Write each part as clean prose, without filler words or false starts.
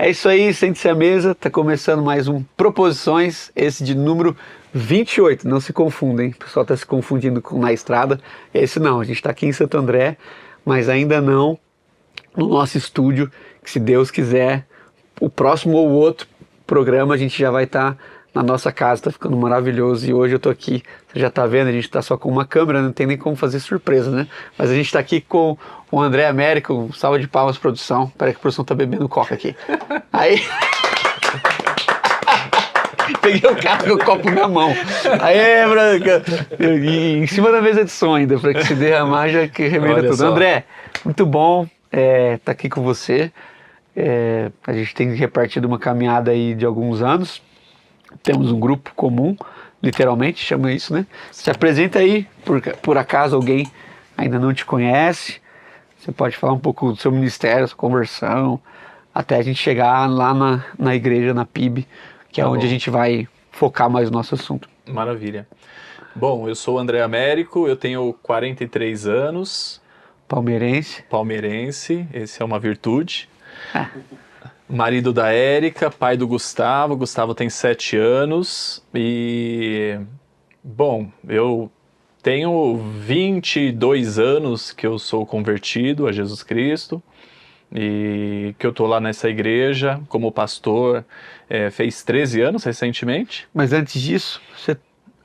É isso aí, sente-se à mesa, tá começando mais um Proposições, esse de número 28, não se confundem, o pessoal tá se confundindo com Na Estrada, esse não, a gente tá aqui em Santo André, mas ainda não no nosso estúdio, que se Deus quiser, o próximo ou outro programa a gente já vai estar na nossa casa, tá ficando maravilhoso, e hoje eu tô aqui, você já tá vendo, a gente tá só com uma câmera, não tem nem como fazer surpresa, né? Mas a gente tá aqui com o André Américo, salva de palmas, produção. Peraí que a produção tá bebendo coca aqui. Aí... Peguei o cara com o copo na mão. Aí, Branca, em cima da mesa de som ainda, para que se derramar já que remenda tudo. Só. André, muito bom tá aqui com você. A gente tem repartido uma caminhada aí de alguns anos. Temos um grupo comum, literalmente, chama isso, né? Se apresenta aí, por acaso alguém ainda não te conhece. Você pode falar um pouco do seu ministério, sua conversão, até a gente chegar lá na igreja, na PIB, que é onde a gente vai focar mais o nosso assunto. Maravilha. Bom, eu sou o André Américo, eu tenho 43 anos. Palmeirense. Palmeirense, esse é uma virtude. Marido da Érica, pai do Gustavo. Gustavo tem 7 anos e... Bom, eu tenho 22 anos que eu sou convertido a Jesus Cristo e que eu tô lá nessa igreja como pastor, fez 13 anos recentemente. Mas antes disso,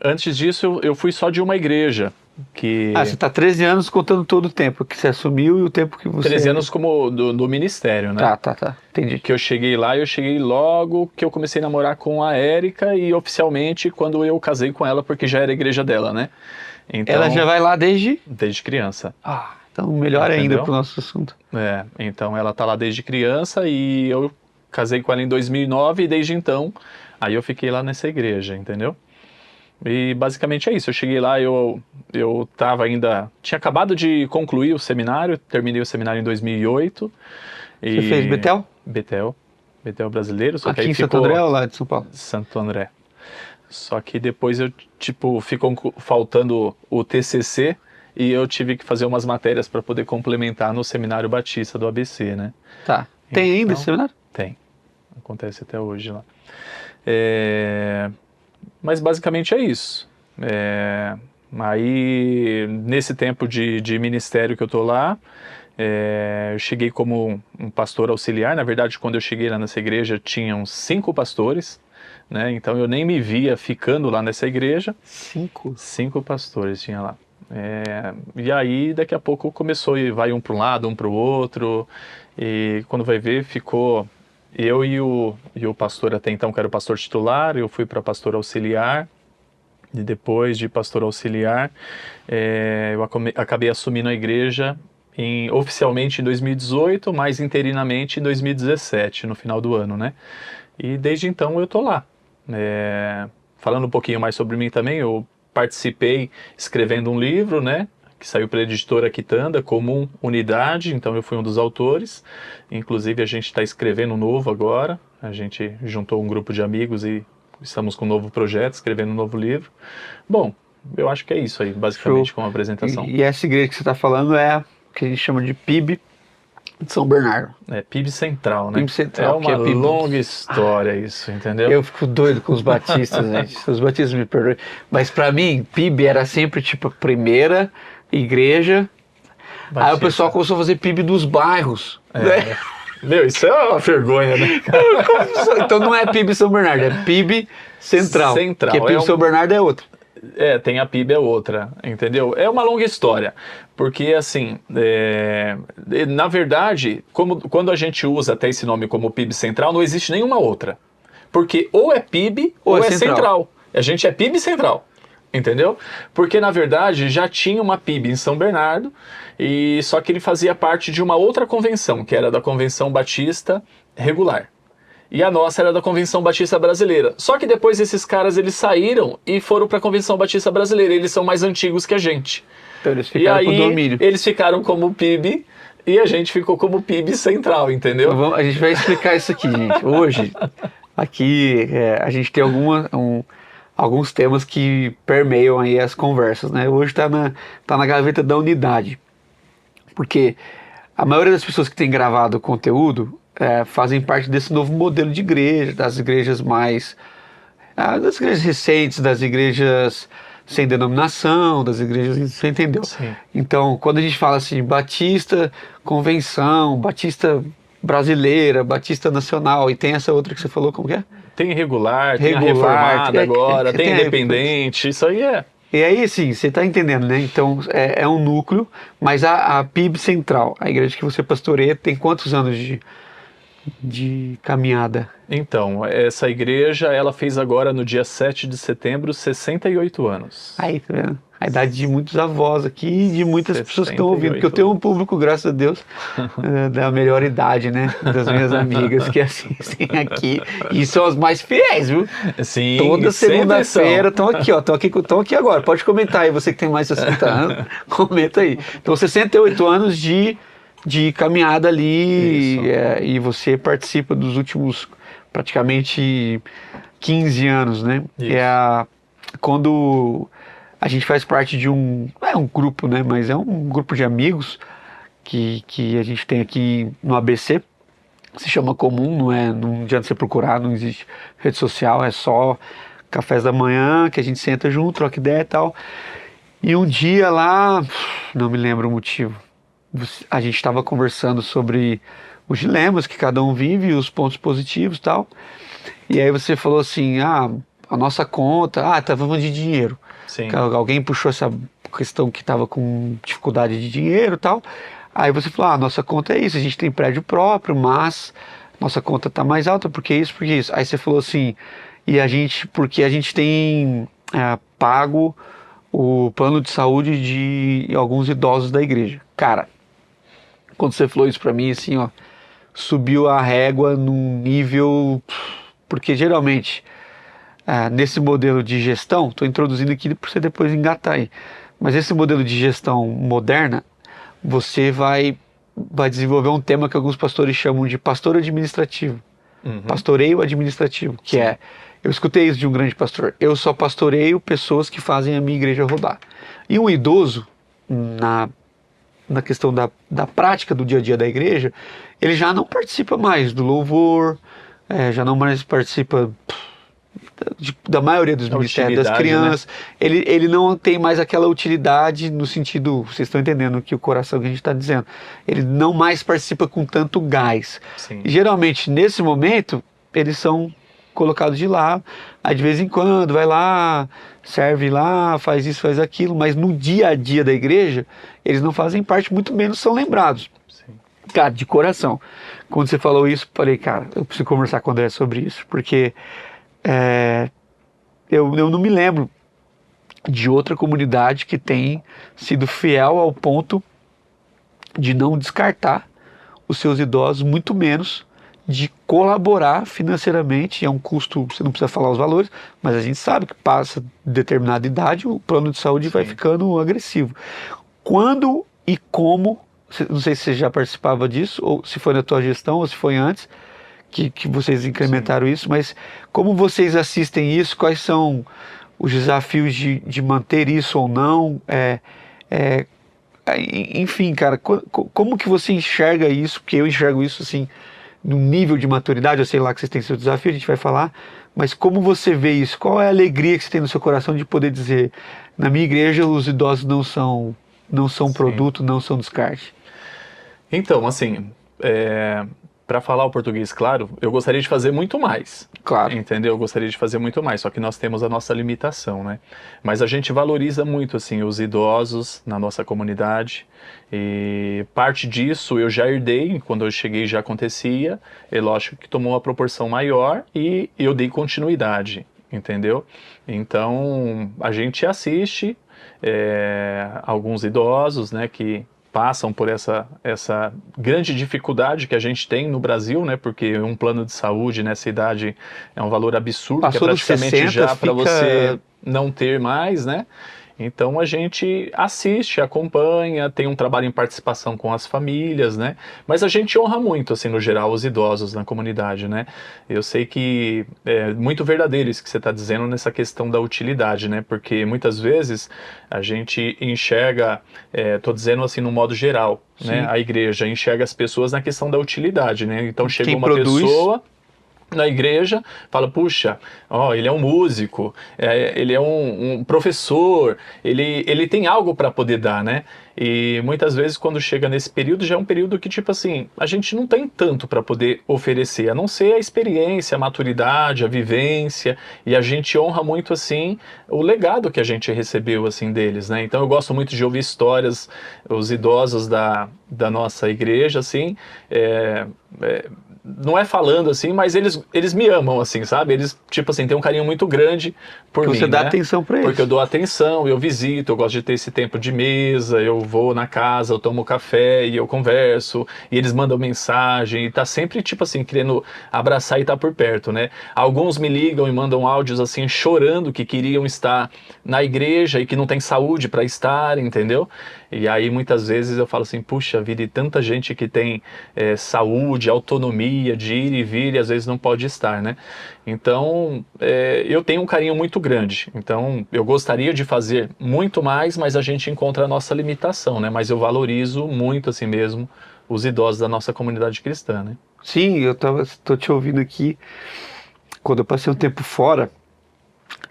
Antes disso eu fui só de uma igreja. você tá 13 anos contando todo o tempo que você assumiu e o tempo que você... 13 anos como do ministério, né? Tá, entendi. Que eu cheguei lá, eu cheguei logo que eu comecei a namorar com a Érica e oficialmente quando eu casei com ela, porque já era a igreja dela, né? Então, ela já vai lá desde criança. Então melhor ainda pro nosso assunto. Então ela tá lá desde criança e eu casei com ela em 2009 e desde então, aí eu fiquei lá nessa igreja, entendeu? E basicamente é isso, eu cheguei lá, eu tava ainda, tinha acabado de concluir o seminário, terminei o seminário em 2008. Você fez Betel? Betel brasileiro, só aqui que aí em Santo André ou lá de São Paulo? Santo André. Só que depois ficou faltando o TCC e eu tive que fazer umas matérias para poder complementar no Seminário Batista do ABC, né? Tá. Tem ainda esse seminário? Tem. Acontece até hoje lá. Mas basicamente é isso. Aí, nesse tempo de ministério que eu tô lá, eu cheguei como um pastor auxiliar. Na verdade, quando eu cheguei lá nessa igreja, tinham 5 pastores, né? Então eu nem me via ficando lá nessa igreja. 5 pastores tinha lá. E aí, daqui a pouco começou e vai um para um lado, um para o outro. E quando vai ver, ficou... Eu e o pastor até então, que era o pastor titular, eu fui para pastor auxiliar, e depois de pastor auxiliar, eu acabei assumindo a igreja oficialmente em 2018, mas interinamente em 2017, no final do ano, né? E desde então eu tô lá. Falando um pouquinho mais sobre mim também, eu participei escrevendo um livro, né? Que saiu pela editora Quitanda, Comum Unidade, então eu fui um dos autores. Inclusive a gente está escrevendo um novo agora, a gente juntou um grupo de amigos e estamos com um novo projeto, escrevendo um novo livro. Bom, eu acho que é isso aí, basicamente, com a apresentação. E essa igreja que você está falando é a que a gente chama de PIB de São Bernardo. PIB Central, né? PIB Central, é uma longa história isso, entendeu? Eu fico doido com os batistas, gente. Os batistas me perdoem. Mas para mim, PIB era sempre tipo a primeira igreja. Batista. Aí o pessoal começou a fazer PIB dos bairros. Né? Meu, isso é uma vergonha, né? Então não é PIB São Bernardo, é PIB Central. Porque PIB São Bernardo é outra. Tem a PIB é outra, entendeu? É uma longa história, porque assim, na verdade, quando a gente usa até esse nome como PIB Central, não existe nenhuma outra. Porque ou é PIB ou é Central. A gente é PIB Central, entendeu? Porque na verdade já tinha uma PIB em São Bernardo, e só que ele fazia parte de uma outra convenção, que era da Convenção Batista Regular. E a nossa era da Convenção Batista Brasileira. Só que depois esses caras, eles saíram e foram para a Convenção Batista Brasileira. Eles são mais antigos que a gente. Então eles ficaram com o domínio. Eles ficaram como PIB e a gente ficou como PIB Central, entendeu? Então, a gente vai explicar isso aqui, gente. Hoje, aqui, a gente tem alguns temas que permeiam aí as conversas, né? Hoje tá na gaveta da unidade. Porque a maioria das pessoas que tem gravado conteúdo fazem parte desse novo modelo de igreja, das igrejas das igrejas recentes, das igrejas sem denominação, das igrejas, você entendeu? Sim. Então, quando a gente fala assim, Batista Convenção, Batista Brasileira, Batista Nacional, e tem essa outra que você falou, como que é? Tem regular, tem a Regular, reformada agora, tem tem independente, isso aí é... E aí, sim, você está entendendo, né? Então, é um núcleo, mas a PIB central, a igreja que você pastoreia, tem quantos anos de caminhada? Então, essa igreja, ela fez agora, no dia 7 de setembro, 68 anos. Aí, tá vendo? A idade de muitos avós aqui e de muitas pessoas que estão ouvindo, porque eu 68 tenho um público, graças a Deus, da melhor idade, né? Das minhas amigas que assistem aqui, e são as mais fiéis, viu? Sim, Toda sempre segunda-feira são. estão aqui agora. Pode comentar aí, você que tem mais de 60 anos, comenta aí. Então, 68 anos de caminhada ali, Isso. e você participa dos últimos praticamente 15 anos, né? Isso. Quando a gente faz parte de não é um grupo, né? Mas é um grupo de amigos que a gente tem aqui no ABC. Se chama Comum, não adianta você procurar, não existe rede social, é só cafés da manhã, que a gente senta junto, troca ideia e tal. E um dia lá, não me lembro o motivo, a gente estava conversando sobre os dilemas que cada um vive, os pontos positivos e tal. E aí você falou assim, a nossa conta, tá falando de dinheiro. Sim. Alguém puxou essa questão que estava com dificuldade de dinheiro e tal. Aí você falou, a nossa conta é isso, a gente tem prédio próprio, mas nossa conta está mais alta, porque isso, porque isso. Aí você falou assim, porque a gente tem pago o plano de saúde de alguns idosos da igreja. Cara, quando você falou isso para mim, assim, ó, subiu a régua num nível, porque geralmente nesse modelo de gestão, estou introduzindo aqui para você depois engatar aí, mas esse modelo de gestão moderna, você vai desenvolver um tema que alguns pastores chamam de pastor administrativo, pastoreio administrativo, que eu escutei isso de um grande pastor, eu só pastoreio pessoas que fazem a minha igreja rodar. E um idoso, na questão da prática do dia a dia da igreja, ele já não participa mais do louvor, já não mais participa da maioria dos ministérios, das crianças, né? Ele não tem mais aquela utilidade no sentido, vocês estão entendendo que o coração que a gente está dizendo, ele não mais participa com tanto gás. Sim. E geralmente nesse momento eles são colocados de lado, aí de vez em quando vai lá, serve lá, faz isso, faz aquilo, mas no dia a dia da igreja eles não fazem parte, muito menos são lembrados. Sim. Cara, de coração, quando você falou isso, falei, cara, eu preciso conversar com o André sobre isso, porque eu não me lembro de outra comunidade que tem sido fiel ao ponto de não descartar os seus idosos, muito menos de colaborar financeiramente. É um custo, você não precisa falar os valores, mas a gente sabe que passa determinada idade, o plano de saúde vai ficando agressivo. Quando e como, não sei se você já participava disso, ou se foi na tua gestão, ou se foi antes, que vocês incrementaram isso, mas como vocês assistem isso, quais são os desafios de manter isso ou não, enfim, cara, como que você enxerga isso, porque eu enxergo isso assim, no nível de maturidade, eu sei lá que vocês têm seu desafio, a gente vai falar, mas como você vê isso, qual é a alegria que você tem no seu coração de poder dizer, na minha igreja os idosos não são produto, não são descarte? Então, assim, para falar o português claro, eu gostaria de fazer muito mais. Claro. Entendeu? Eu gostaria de fazer muito mais, só que nós temos a nossa limitação, né? Mas a gente valoriza muito, assim, os idosos na nossa comunidade. E parte disso eu já herdei, quando eu cheguei já acontecia. É lógico que tomou uma proporção maior e eu dei continuidade, entendeu? Então, a gente assiste alguns idosos, né, que passam por essa grande dificuldade que a gente tem no Brasil, né? Porque um plano de saúde nessa idade é um valor absurdo, Passou que é praticamente 60, já para você não ter mais, né? Então a gente assiste, acompanha, tem um trabalho em participação com as famílias, né? Mas a gente honra muito, assim, no geral, os idosos na comunidade, né? Eu sei que é muito verdadeiro isso que você está dizendo nessa questão da utilidade, né? Porque muitas vezes a gente enxerga, tô dizendo assim no modo geral, né? A igreja enxerga as pessoas na questão da utilidade, né? Então chegou Quem uma produz... pessoa na igreja, fala, puxa, ó, ele é um músico, ele é um professor, ele tem algo para poder dar, né? E muitas vezes quando chega nesse período, já é um período que, tipo assim, a gente não tem tanto para poder oferecer, a não ser a experiência, a maturidade, a vivência, e a gente honra muito, assim, o legado que a gente recebeu, assim, deles, né? Então eu gosto muito de ouvir histórias, os idosos da nossa igreja, assim, não é falando assim, mas eles me amam, assim, sabe? Eles, tipo assim, têm um carinho muito grande por mim, Você dá né? atenção para eles. Porque eu dou atenção, eu visito, eu gosto de ter esse tempo de mesa, eu vou na casa, eu tomo café e eu converso, e eles mandam mensagem, e tá sempre, tipo assim, querendo abraçar e tá por perto, né? Alguns me ligam e mandam áudios, assim, chorando que queriam estar na igreja e que não tem saúde para estar, entendeu? E aí, muitas vezes, eu falo assim, puxa vida, e tanta gente que tem saúde, autonomia de ir e vir, e às vezes não pode estar, né? Então, eu tenho um carinho muito grande. Então, eu gostaria de fazer muito mais, mas a gente encontra a nossa limitação, né? Mas eu valorizo muito, assim mesmo, os idosos da nossa comunidade cristã, né? Sim, tô te ouvindo aqui. Quando eu passei um tempo fora,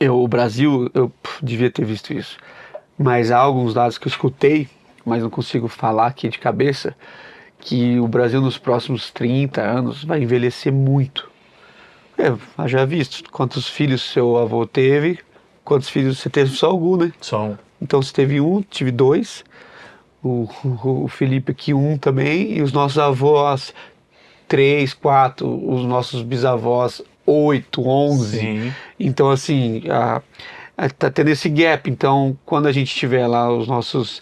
o Brasil, eu devia ter visto isso. Mas há alguns dados que eu escutei, mas não consigo falar aqui de cabeça, que o Brasil nos próximos 30 anos vai envelhecer muito. Já visto quantos filhos seu avô teve, quantos filhos você teve, só algum, né? Só um. Então você teve um, tive dois, o Felipe aqui um também, e os nossos avós, 3, 4, os nossos bisavós, 8, 11. Sim. Então assim, tá tendo esse gap. Então quando a gente tiver lá os nossos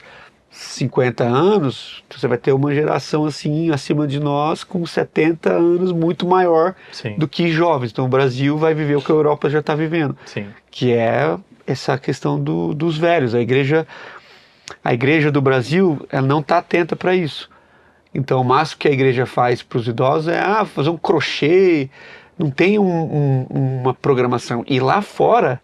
50 anos, você vai ter uma geração assim acima de nós com 70 anos muito maior Sim. do que jovens. Então o Brasil vai viver o que a Europa já está vivendo, Sim. que é essa questão dos velhos. A igreja do Brasil, ela não está atenta para isso. Então o máximo que a igreja faz para os idosos é fazer um crochê, não tem uma programação. E lá fora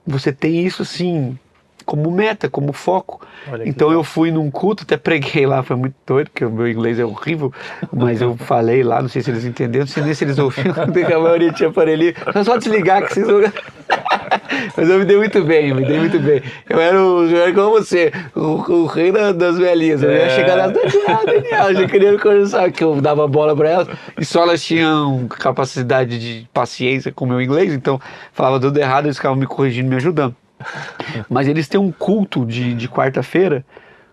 você tem isso assim como meta, como foco. Então eu fui num culto, até preguei lá, foi muito doido, porque o meu inglês é horrível, mas eu falei lá, não sei se eles entenderam, não sei nem se eles ouviram, porque a maioria tinha aparelhinho, só desligar que vocês vão... Mas eu me dei muito bem. Eu era como você, o rei das velhinhas. Eu ia chegar nas Daniel, já queria conversar, que eu dava bola para elas, e só elas tinham capacidade de paciência com o meu inglês, então falava tudo errado, eles ficavam me corrigindo, me ajudando. Mas eles têm um culto de quarta-feira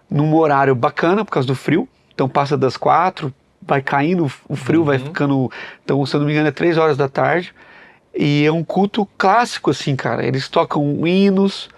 num horário bacana por causa do frio. Então passa das 4, vai caindo, o frio vai ficando. Então, se eu não me engano, é 3 horas da tarde. E é um culto clássico, assim, cara. Eles tocam hinos,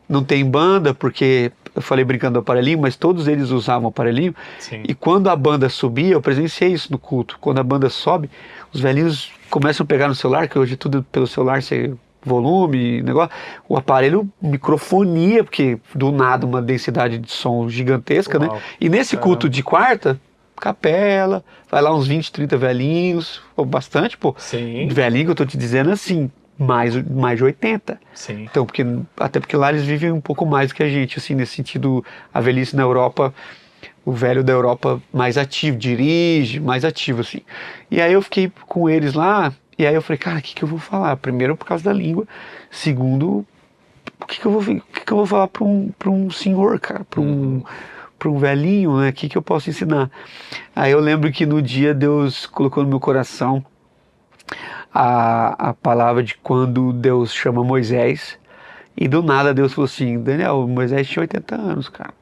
não tem banda, porque eu falei brincando do aparelhinho, mas todos eles usavam aparelhinho. Sim. E quando a banda subia, eu presenciei isso no culto. Quando a banda sobe, os velhinhos começam a pegar no celular, que hoje tudo pelo celular você. Volume, negócio, o aparelho microfonia, porque do nada uma densidade de som gigantesca, Uau. né? E nesse culto de quarta, capela, vai lá uns 20, 30 velhinhos, ou bastante, pô. Sim. Velhinho que eu tô te dizendo assim, mais de 80. Sim. Então, até porque lá eles vivem um pouco mais do que a gente, assim, nesse sentido, a velhice na Europa, o velho da Europa mais ativo, dirige, mais ativo, assim. E aí eu fiquei com eles lá. E aí eu falei, cara, o que eu vou falar? Primeiro, por causa da língua. Segundo, o que eu vou falar para um senhor, cara? Para um velhinho, né? O que eu posso ensinar? Aí eu lembro que no dia Deus colocou no meu coração a palavra de quando Deus chama Moisés. E do nada Deus falou assim, Daniel, Moisés tinha 80 anos, cara.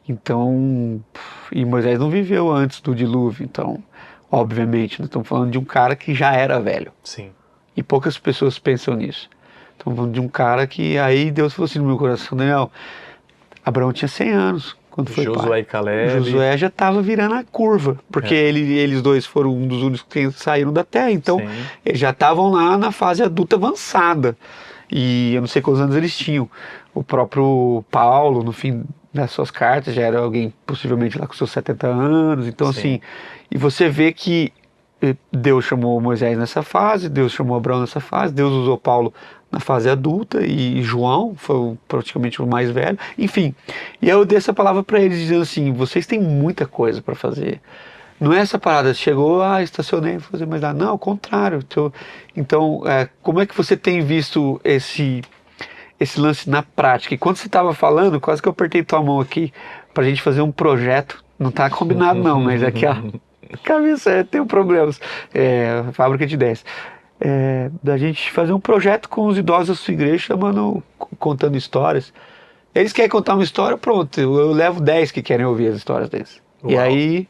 Então, e Moisés não viveu antes do dilúvio, então... Obviamente, nós estamos falando de um cara que já era velho. Sim. E poucas pessoas pensam nisso. Estamos falando de um cara que aí Deus falou assim no meu coração, Daniel, Abraão tinha 100 anos quando foi Josué pai. E Caleb. Josué já estava virando a curva, porque eles dois foram um dos únicos que saíram da terra, então eles já estavam lá na fase adulta avançada. E eu não sei quantos anos eles tinham. o próprio Paulo, no fim das suas cartas, já era alguém possivelmente lá com seus 70 anos. Então, Sim. assim, e você vê que Deus chamou Moisés nessa fase, Deus chamou Abraão nessa fase, Deus usou Paulo na fase adulta e João foi praticamente o mais velho. Enfim, e eu dei essa palavra para eles dizendo assim: vocês têm muita coisa para fazer. Não é essa parada, chegou, estacionei, vou fazer mais nada. Não, ao contrário. Então, como é que você tem visto esse lance na prática? E quando você estava falando, quase que eu apertei tua mão aqui pra gente fazer um projeto. Não tá combinado não, mas aqui a cabeça tem problemas. Fábrica de ideias. Da gente fazer um projeto com os idosos da sua igreja, chamando, contando histórias. Eles querem contar uma história, pronto, eu levo 10 que querem ouvir as histórias deles. Uau. E aí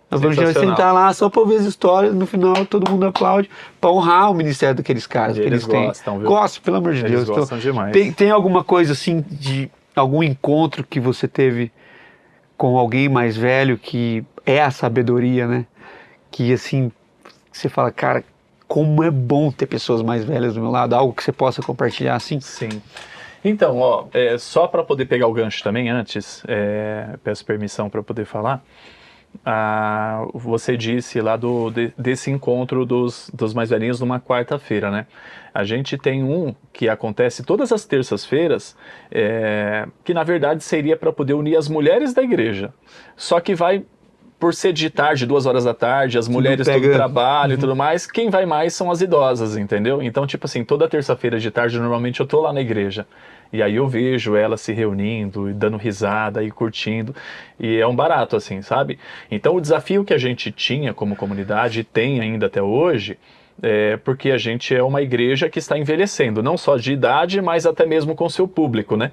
nós vamos sentar lá só para ouvir as histórias, no final todo mundo aplaude, para honrar o ministério daqueles caras. Eles gostam, viu? Gostam, pelo amor de Eles Deus. gostam demais. Tem alguma coisa assim, de algum encontro que você teve com alguém mais velho que é a sabedoria, né? Que assim, você fala, cara, como é bom ter pessoas mais velhas do meu lado, algo que você possa compartilhar assim? Sim. Então, só para poder pegar o gancho também antes, peço permissão para poder falar. Você disse lá desse encontro dos mais velhinhos numa quarta-feira, né? A gente tem um que acontece todas as terças-feiras, que na verdade seria para poder unir as mulheres da igreja. Só que vai, por ser de tarde, 2 horas da tarde, as mulheres todo trabalho e tudo mais, quem vai mais são as idosas, entendeu? Então, tipo assim, toda terça-feira de tarde, normalmente eu tô lá na igreja. E aí eu vejo elas se reunindo, e dando risada e curtindo, e é um barato, assim, sabe? Então o desafio que a gente tinha como comunidade, e tem ainda até hoje, porque a gente é uma igreja que está envelhecendo, não só de idade, mas até mesmo com seu público, né?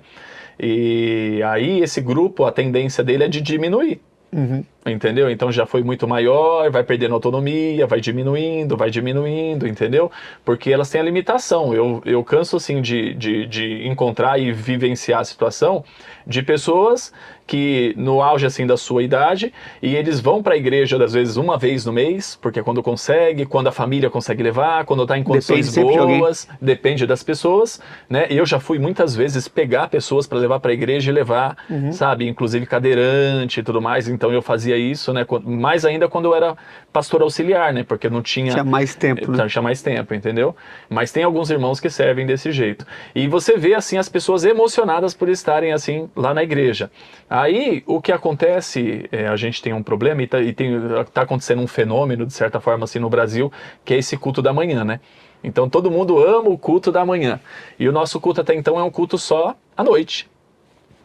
E aí esse grupo, a tendência dele é de diminuir. Entendeu? Então já foi muito maior, vai perdendo autonomia, vai diminuindo, entendeu? Porque elas têm a limitação. Eu canso assim de encontrar e vivenciar a situação de pessoas que no auge assim da sua idade, e eles vão para a igreja às vezes uma vez no mês, porque é quando consegue, quando a família consegue levar, quando está em condições boas, depende das pessoas, né? Eu já fui muitas vezes pegar pessoas para levar para a igreja e levar, sabe, inclusive cadeirante e tudo mais. Então eu fazia isso, né? Mais ainda quando eu era pastor auxiliar, né? Porque não tinha mais tempo, né? Tinha mais tempo, entendeu? Mas tem alguns irmãos que servem desse jeito. E você vê assim as pessoas emocionadas por estarem assim lá na igreja. Aí, o que acontece, a gente tem um problema e tá acontecendo um fenômeno, de certa forma, assim, no Brasil, que é esse culto da manhã, né? Então, todo mundo ama o culto da manhã. E o nosso culto até então é um culto só à noite,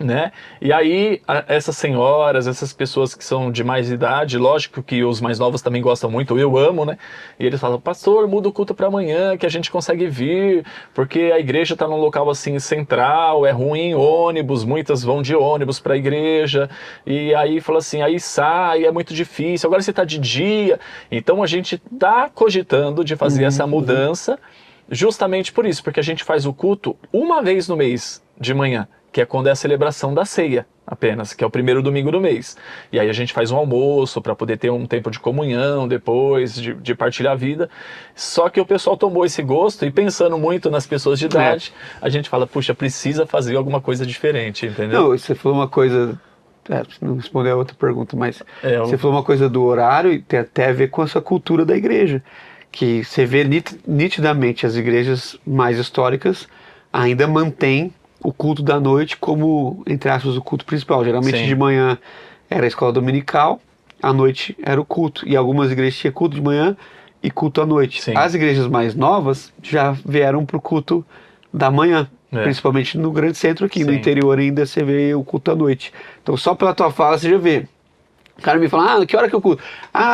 né? E aí, essas senhoras, essas pessoas que são de mais idade, lógico que os mais novos também gostam muito, eu amo, né? E eles falam, pastor, muda o culto para amanhã, que a gente consegue vir, porque a igreja está num local assim central, é ruim ônibus, muitas vão de ônibus para a igreja, e aí fala assim, aí sai, é muito difícil, agora você está de dia. Então a gente está cogitando de fazer essa mudança, justamente por isso, porque a gente faz o culto uma vez no mês de manhã, que é quando é a celebração da ceia, apenas, que é o primeiro domingo do mês. E aí a gente faz um almoço para poder ter um tempo de comunhão depois, de partilhar a vida. Só que o pessoal tomou esse gosto e pensando muito nas pessoas de idade, a gente fala, puxa, precisa fazer alguma coisa diferente, entendeu? Não, você falou uma coisa, não respondeu a outra pergunta, mas você falou uma coisa do horário e tem até a ver com essa cultura da igreja, que você vê nitidamente as igrejas mais históricas ainda mantêm o culto da noite como, entre aspas, o culto principal. Geralmente de manhã era a escola dominical, à noite era o culto. E algumas igrejas tinham culto de manhã e culto à noite. Sim. As igrejas mais novas já vieram para o culto da manhã, principalmente no grande centro aqui. No interior ainda você vê o culto à noite. Então só pela tua fala você já vê. O cara me fala, que hora que eu culto?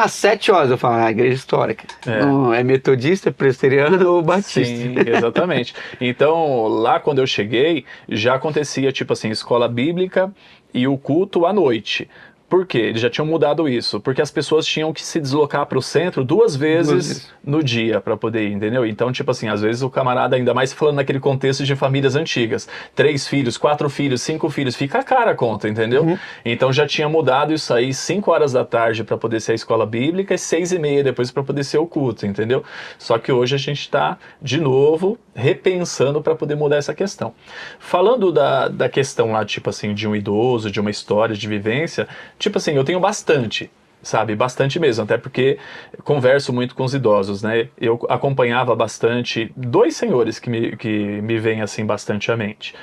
7 horas. Eu falo, igreja histórica. Não, é metodista, presbiteriano ou batista. Sim, exatamente. Então, lá quando eu cheguei, já acontecia, tipo assim, escola bíblica e o culto à noite. Por quê? Eles já tinham mudado isso. Porque as pessoas tinham que se deslocar para o centro 2 vezes no dia para poder ir, entendeu? Então, tipo assim, às vezes o camarada, ainda mais falando naquele contexto de famílias antigas, 3 filhos, 4 filhos, 5 filhos, fica cara a conta, entendeu? Então já tinha mudado isso aí 5 horas da tarde para poder ser a escola bíblica e 6h30 depois para poder ser o culto, entendeu? Só que hoje a gente está, de novo, repensando para poder mudar essa questão. Falando da questão lá, tipo assim, de um idoso, de uma história de vivência, tipo assim, eu tenho bastante, sabe? Bastante mesmo, até porque converso muito com os idosos, né? Eu acompanhava bastante 2 senhores que me vêm assim bastante à mente.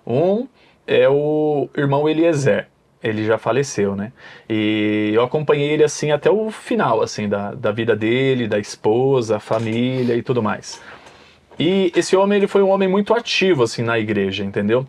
Um é o irmão Eliezer. Ele já faleceu, né? E eu acompanhei ele assim até o final, assim, da vida dele, da esposa, família e tudo mais. E esse homem, ele foi um homem muito ativo, assim, na igreja, entendeu?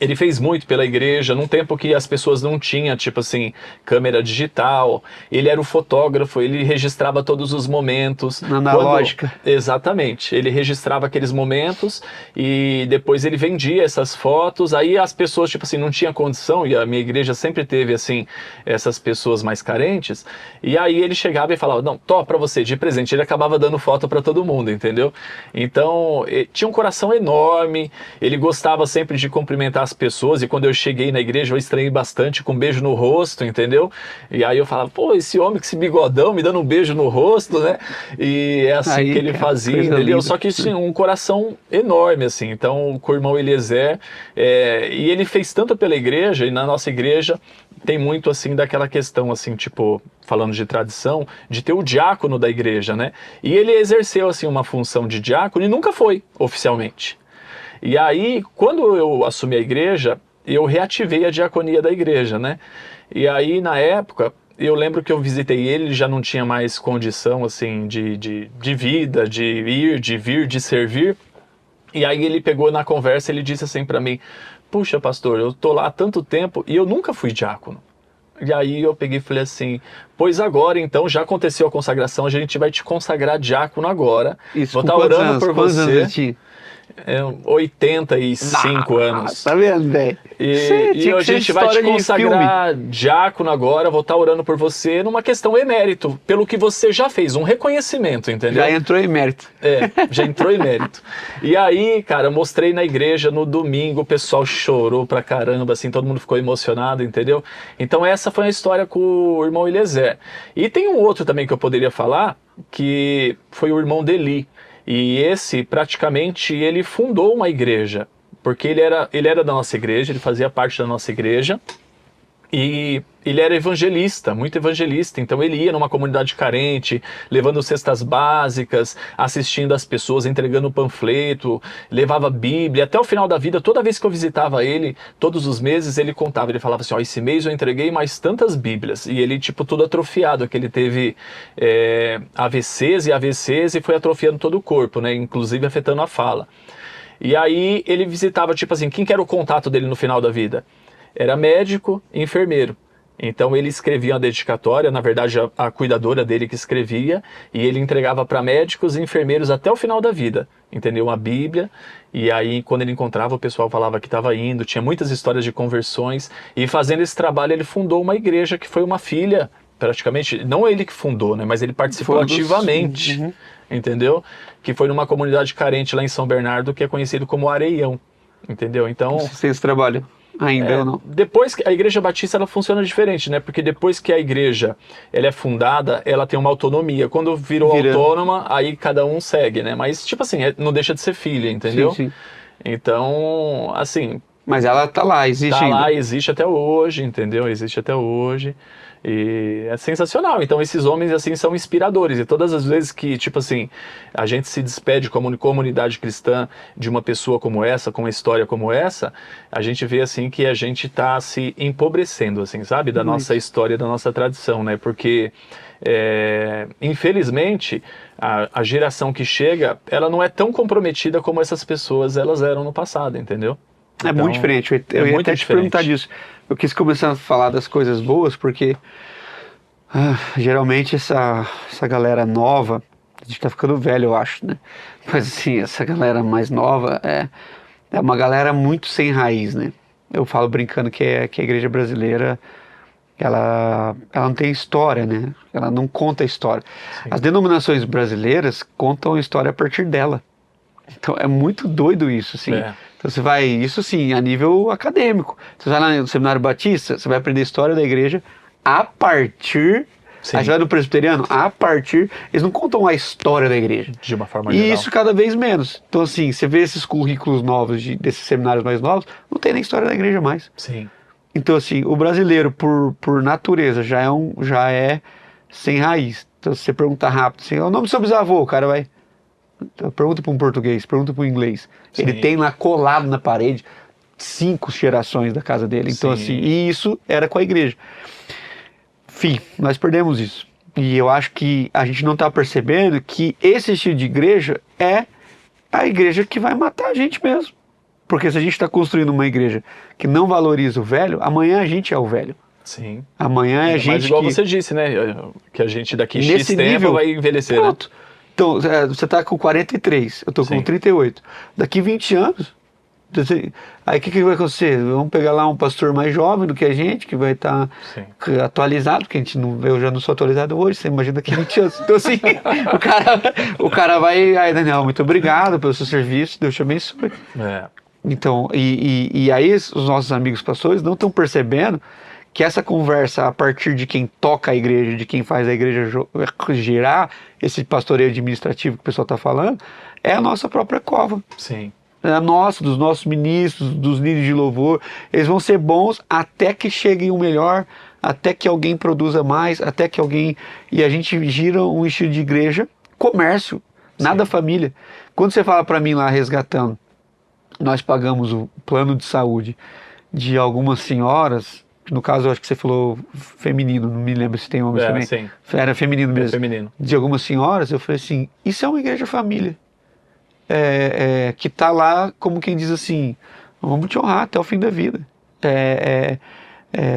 Ele fez muito pela igreja, num tempo que as pessoas não tinham, tipo assim, câmera digital. Ele era o fotógrafo, ele registrava todos os momentos. Analógica. Exatamente. Ele registrava aqueles momentos e depois ele vendia essas fotos. Aí as pessoas, tipo assim, não tinham condição, e a minha igreja sempre teve, assim, essas pessoas mais carentes. E aí ele chegava e falava, não, tô pra você, de presente. Ele acabava dando foto pra todo mundo, entendeu? Então, tinha um coração enorme, ele gostava sempre de cumprimentar as pessoas, e quando eu cheguei na igreja eu estranhei bastante com um beijo no rosto, entendeu? E aí eu falava, pô, esse homem com esse bigodão me dando um beijo no rosto, né? E é assim aí, que ele fazia, entendeu? Linda. Só que tinha um coração enorme, assim. Então, com o irmão Eliezer, e ele fez tanto pela igreja, e na nossa igreja tem muito, assim, daquela questão, assim, tipo, falando de tradição, de ter o diácono da igreja, né? E ele exerceu, assim, uma função de diácono e nunca foi, oficialmente. E aí, quando eu assumi a igreja, eu reativei a diaconia da igreja, né? E aí, na época, eu lembro que eu visitei ele já não tinha mais condição, assim, de vida, de ir, de vir, de servir. E aí ele pegou na conversa, ele disse assim pra mim, puxa, pastor, eu tô lá há tanto tempo e eu nunca fui diácono. E aí eu peguei e falei assim, pois agora então, já aconteceu a consagração, a gente vai te consagrar diácono agora. Isso, vou estar orando anos, por você. 85 anos. Tá vendo, velho? E a gente vai te consagrar diácono agora, vou estar orando por você numa questão emérito, pelo que você já fez, um reconhecimento, entendeu? Já entrou em mérito. Já entrou em mérito. E aí, cara, eu mostrei na igreja no domingo, o pessoal chorou pra caramba, assim, todo mundo ficou emocionado, entendeu? Então essa foi a história com o irmão Eliezer. E tem um outro também que eu poderia falar, que foi o irmão Deli. E esse, praticamente, ele fundou uma igreja, porque ele era da nossa igreja, ele fazia parte da nossa igreja, e ele era evangelista, muito evangelista, então ele ia numa comunidade carente, levando cestas básicas, assistindo as pessoas, entregando panfleto, levava Bíblia, até o final da vida, toda vez que eu visitava ele, todos os meses ele contava, ele falava assim, ó, esse mês eu entreguei mais tantas Bíblias, e ele tipo todo atrofiado, que ele teve AVCs e foi atrofiando todo o corpo, né, inclusive afetando a fala. E aí ele visitava, tipo assim, quem que era o contato dele no final da vida? Era médico e enfermeiro. Então ele escrevia uma dedicatória, na verdade a cuidadora dele que escrevia, e ele entregava para médicos e enfermeiros até o final da vida, entendeu? Uma Bíblia, e aí quando ele encontrava o pessoal falava que estava indo, tinha muitas histórias de conversões, e fazendo esse trabalho ele fundou uma igreja que foi uma filha, praticamente, não ele que fundou, né, mas ele participou ativamente, entendeu? Que foi numa comunidade carente lá em São Bernardo, que é conhecido como Areião, entendeu? Então... Vocês trabalham ainda ou não? Depois que a Igreja Batista ela funciona diferente, né? Porque depois que a igreja ela é fundada, ela tem uma autonomia. Quando virou autônoma, aí cada um segue, né? Mas tipo assim, não deixa de ser filha, entendeu? Sim. Então, assim... Mas ela tá lá, existe ainda. Tá lá, existe até hoje, entendeu? Existe até hoje. E é sensacional. Então esses homens assim são inspiradores, e todas as vezes que, tipo assim, a gente se despede como comunidade cristã de uma pessoa como essa, com uma história como essa, a gente vê assim que a gente tá se empobrecendo, assim, sabe? Da nossa história, da nossa tradição, né? Porque infelizmente a geração que chega, ela não é tão comprometida como essas pessoas elas eram no passado, entendeu? É então, muito diferente. Eu ia até te perguntar disso. Eu quis começar a falar das coisas boas, porque geralmente essa galera nova, a gente tá ficando velho, eu acho, né? Mas assim, essa galera mais nova é uma galera muito sem raiz, né? Eu falo brincando que a igreja brasileira ela não tem história, né? Ela não conta a história. Sim. As denominações brasileiras contam a história a partir dela. Então é muito doido isso, assim. É. Então você vai, isso sim, a nível acadêmico. Você vai lá no Seminário Batista, você vai aprender a história da igreja a partir... Sim. Aí você vai do presbiteriano, a partir... Eles não contam a história da igreja. De uma forma E geral. isso cada vez menos. Então assim, você vê esses currículos novos, desses seminários mais novos, não tem nem história da igreja mais. Sim. Então assim, o brasileiro, por natureza, já é sem raiz. Então se você perguntar rápido assim, o nome do seu bisavô, o cara vai... Pergunta para um português, pergunta para um inglês. Sim. Ele tem lá colado na parede 5 gerações da casa dele. Então Sim. assim, e isso era com a igreja. Enfim, nós perdemos isso. E eu acho que a gente não está percebendo que esse estilo de igreja é a igreja que vai matar a gente mesmo. Porque se a gente está construindo uma igreja que não valoriza o velho, amanhã a gente é o velho. Sim. Amanhã é a gente Mas igual que... você disse, né? Que a gente daqui X Nesse tempo nível, vai envelhecer, pronto. Então, você está com 43, eu estou com Sim. 38. Daqui 20 anos, aí o que vai acontecer? Vamos pegar lá um pastor mais jovem do que a gente, que vai estar Sim. atualizado, porque a gente não, eu já não sou atualizado hoje, você imagina daqui 20 anos. Então assim, o cara vai, aí Daniel, muito obrigado pelo seu serviço, Deus te abençoe. né? Então, e aí os nossos amigos pastores não estão percebendo que essa conversa a partir de quem toca a igreja, de quem faz a igreja girar, esse pastoreio administrativo que o pessoal está falando, é a nossa própria cova. Sim. É a nossa, dos nossos ministros, dos líderes de louvor. Eles vão ser bons até que cheguem o melhor, até que alguém produza mais, até que alguém... E a gente gira um estilo de igreja, comércio, nada família. Quando você fala para mim lá, resgatando, nós pagamos o plano de saúde de algumas senhoras, no caso eu acho que você falou feminino, não me lembro se tem homens também. Sim. Era feminino mesmo. Feminino. De algumas senhoras, eu falei assim, isso é uma igreja família. Que está lá como quem diz assim, vamos te honrar até o fim da vida.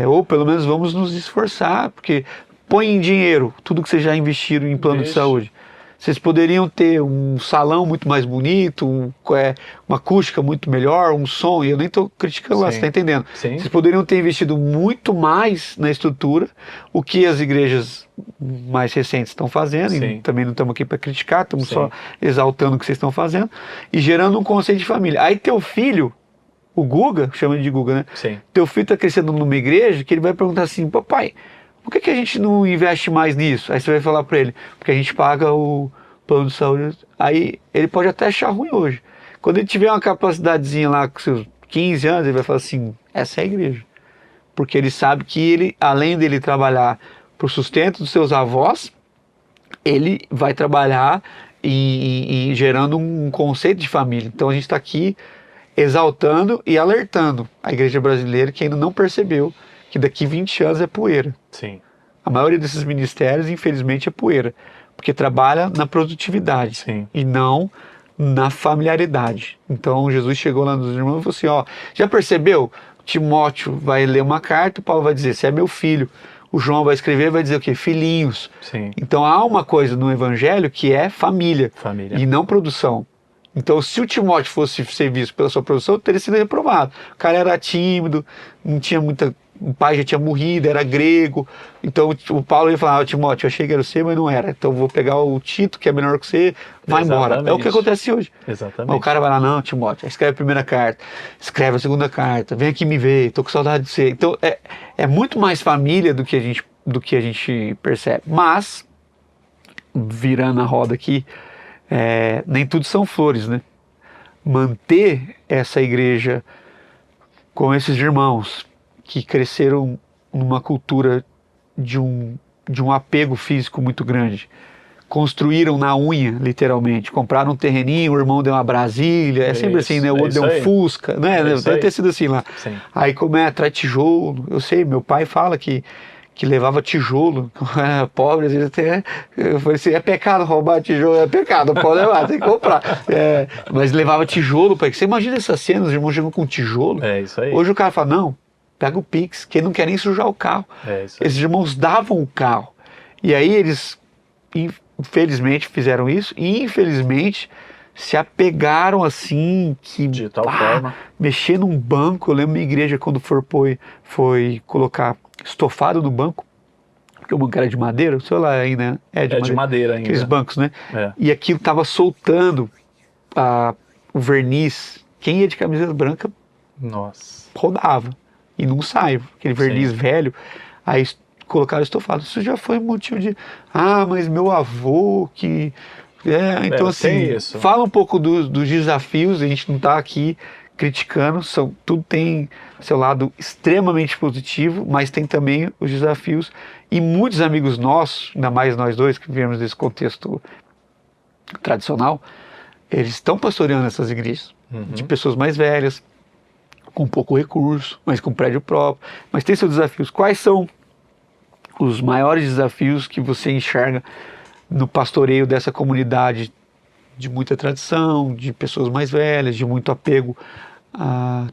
Ou pelo menos vamos nos esforçar, porque põe em dinheiro tudo que vocês já investiram em plano de saúde. Vocês poderiam ter um salão muito mais bonito, uma acústica muito melhor, um som, e eu nem estou criticando lá, você está entendendo? Sim. Vocês poderiam ter investido muito mais na estrutura, o que as igrejas mais recentes estão fazendo, e também não estamos aqui para criticar, estamos só exaltando o que vocês estão fazendo, e gerando um conceito de família. Aí teu filho, o Guga, chama ele de Guga, né? Sim. Teu filho está crescendo numa igreja que ele vai perguntar assim, papai, por que a gente não investe mais nisso? Aí você vai falar para ele, porque a gente paga o plano de saúde. Aí ele pode até achar ruim hoje. Quando ele tiver uma capacidadezinha lá com seus 15 anos, ele vai falar assim, essa é a igreja. Porque ele sabe que ele, além dele trabalhar para o sustento dos seus avós, ele vai trabalhar e gerando um conceito de família. Então a gente está aqui exaltando e alertando a igreja brasileira que ainda não percebeu que daqui 20 anos é poeira. Sim. A maioria desses ministérios, infelizmente, é poeira, porque trabalha na produtividade. Sim. E não na familiaridade. Então Jesus chegou lá nos irmãos e falou assim, ó, já percebeu? Timóteo vai ler uma carta, o Paulo vai dizer, você é meu filho. O João vai escrever, vai dizer o quê? Filhinhos. Sim. Então há uma coisa no evangelho que é família. Família. E não produção. Então, se o Timóteo fosse ser visto pela sua produção, teria sido reprovado. O cara era tímido, não tinha muita... O pai já tinha morrido, era grego. Então, o Paulo ia falar, Timóteo, eu achei que era você, mas não era. Então, eu vou pegar o Tito, que é menor que você, vai embora. É o que acontece hoje. Exatamente. Mas o cara vai lá, não, Timóteo, escreve a primeira carta, escreve a segunda carta, vem aqui me ver, tô com saudade de você. Então, é muito mais família do que a gente percebe. Mas, virando a roda aqui, nem tudo são flores, né? Manter essa igreja com esses irmãos que cresceram numa cultura de um apego físico muito grande, construíram na unha, literalmente, compraram um terreninho, o irmão deu uma Brasília, é sempre assim, né? O outro deu um Fusca, né? Deve ter sido assim lá. Sim. Aí traz tijolo, eu sei, meu pai fala que levava tijolo, pobre, às vezes até, eu falei assim, é pecado roubar tijolo, é pecado, pode levar, tem que comprar. Mas levava tijolo, pai, você imagina essa cena, os irmãos chegam com tijolo. É isso aí. Hoje o cara fala, não, pega o Pix, que ele não quer nem sujar o carro. É isso aí. Esses irmãos davam o carro. E aí eles, infelizmente, fizeram isso, e infelizmente se apegaram assim, que de tal forma. Mexer num banco, eu lembro minha igreja quando foi colocar estofado no banco, porque o banco era de madeira, o seu lá ainda é de madeira ainda. Aqueles bancos, né? É. E aquilo tava soltando o verniz. Quem ia de camiseta branca Nossa. rodava e não sai, aquele verniz Sim. velho. Aí colocaram estofado. Isso já foi motivo de, mas meu avô que... então assim, isso. fala um pouco dos desafios, a gente não está aqui criticando, tudo tem seu lado extremamente positivo, mas tem também os desafios, e muitos amigos nossos, ainda mais nós dois que vivemos desse contexto tradicional, eles estão pastoreando essas igrejas, de pessoas mais velhas, com pouco recurso, mas com prédio próprio, mas tem seus desafios. Quais são os maiores desafios que você enxerga no pastoreio dessa comunidade de muita tradição, de pessoas mais velhas, de muito apego,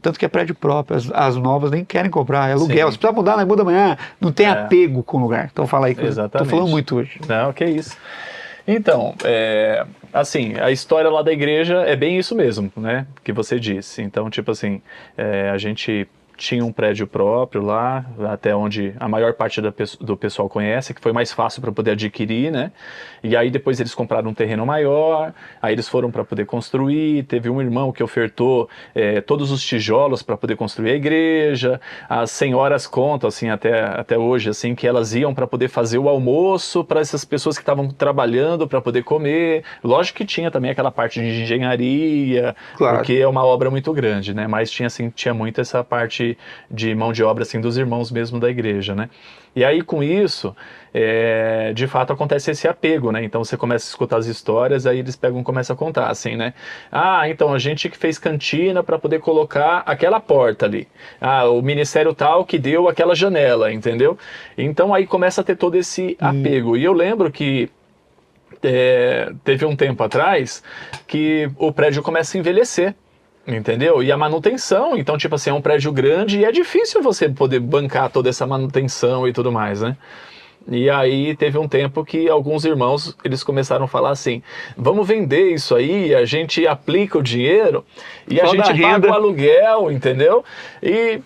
tanto que é prédio próprio, as novas nem querem comprar, é aluguel, se precisar mudar, muda amanhã, não tem apego com o lugar. Então fala aí, que eu tô falando muito hoje. Não, que isso. Então, assim, a história lá da igreja é bem isso mesmo, né, que você disse. Então, tipo assim, a gente tinha um prédio próprio lá, até onde a maior parte do pessoal conhece, que foi mais fácil para poder adquirir, né? E aí depois eles compraram um terreno maior, aí eles foram para poder construir, teve um irmão que ofertou todos os tijolos para poder construir a igreja, as senhoras contam, assim, até hoje, assim, que elas iam para poder fazer o almoço para essas pessoas que estavam trabalhando para poder comer. Lógico que tinha também aquela parte de engenharia, claro, porque é uma obra muito grande, né? Mas tinha muito essa parte de mão de obra assim dos irmãos mesmo da igreja, né? E aí com isso, de fato acontece esse apego, né? Então você começa a escutar as histórias, aí eles começam a contar assim, né? Então a gente que fez cantina para poder colocar aquela porta ali. O ministério tal que deu aquela janela, entendeu? Então aí começa a ter todo esse apego. E eu lembro que teve um tempo atrás que o prédio começa a envelhecer. Entendeu? E a manutenção, então, tipo assim, é um prédio grande e é difícil você poder bancar toda essa manutenção e tudo mais, né? E aí teve um tempo que alguns irmãos, eles começaram a falar assim, vamos vender isso aí, a gente aplica o dinheiro e a gente paga o aluguel, entendeu? E...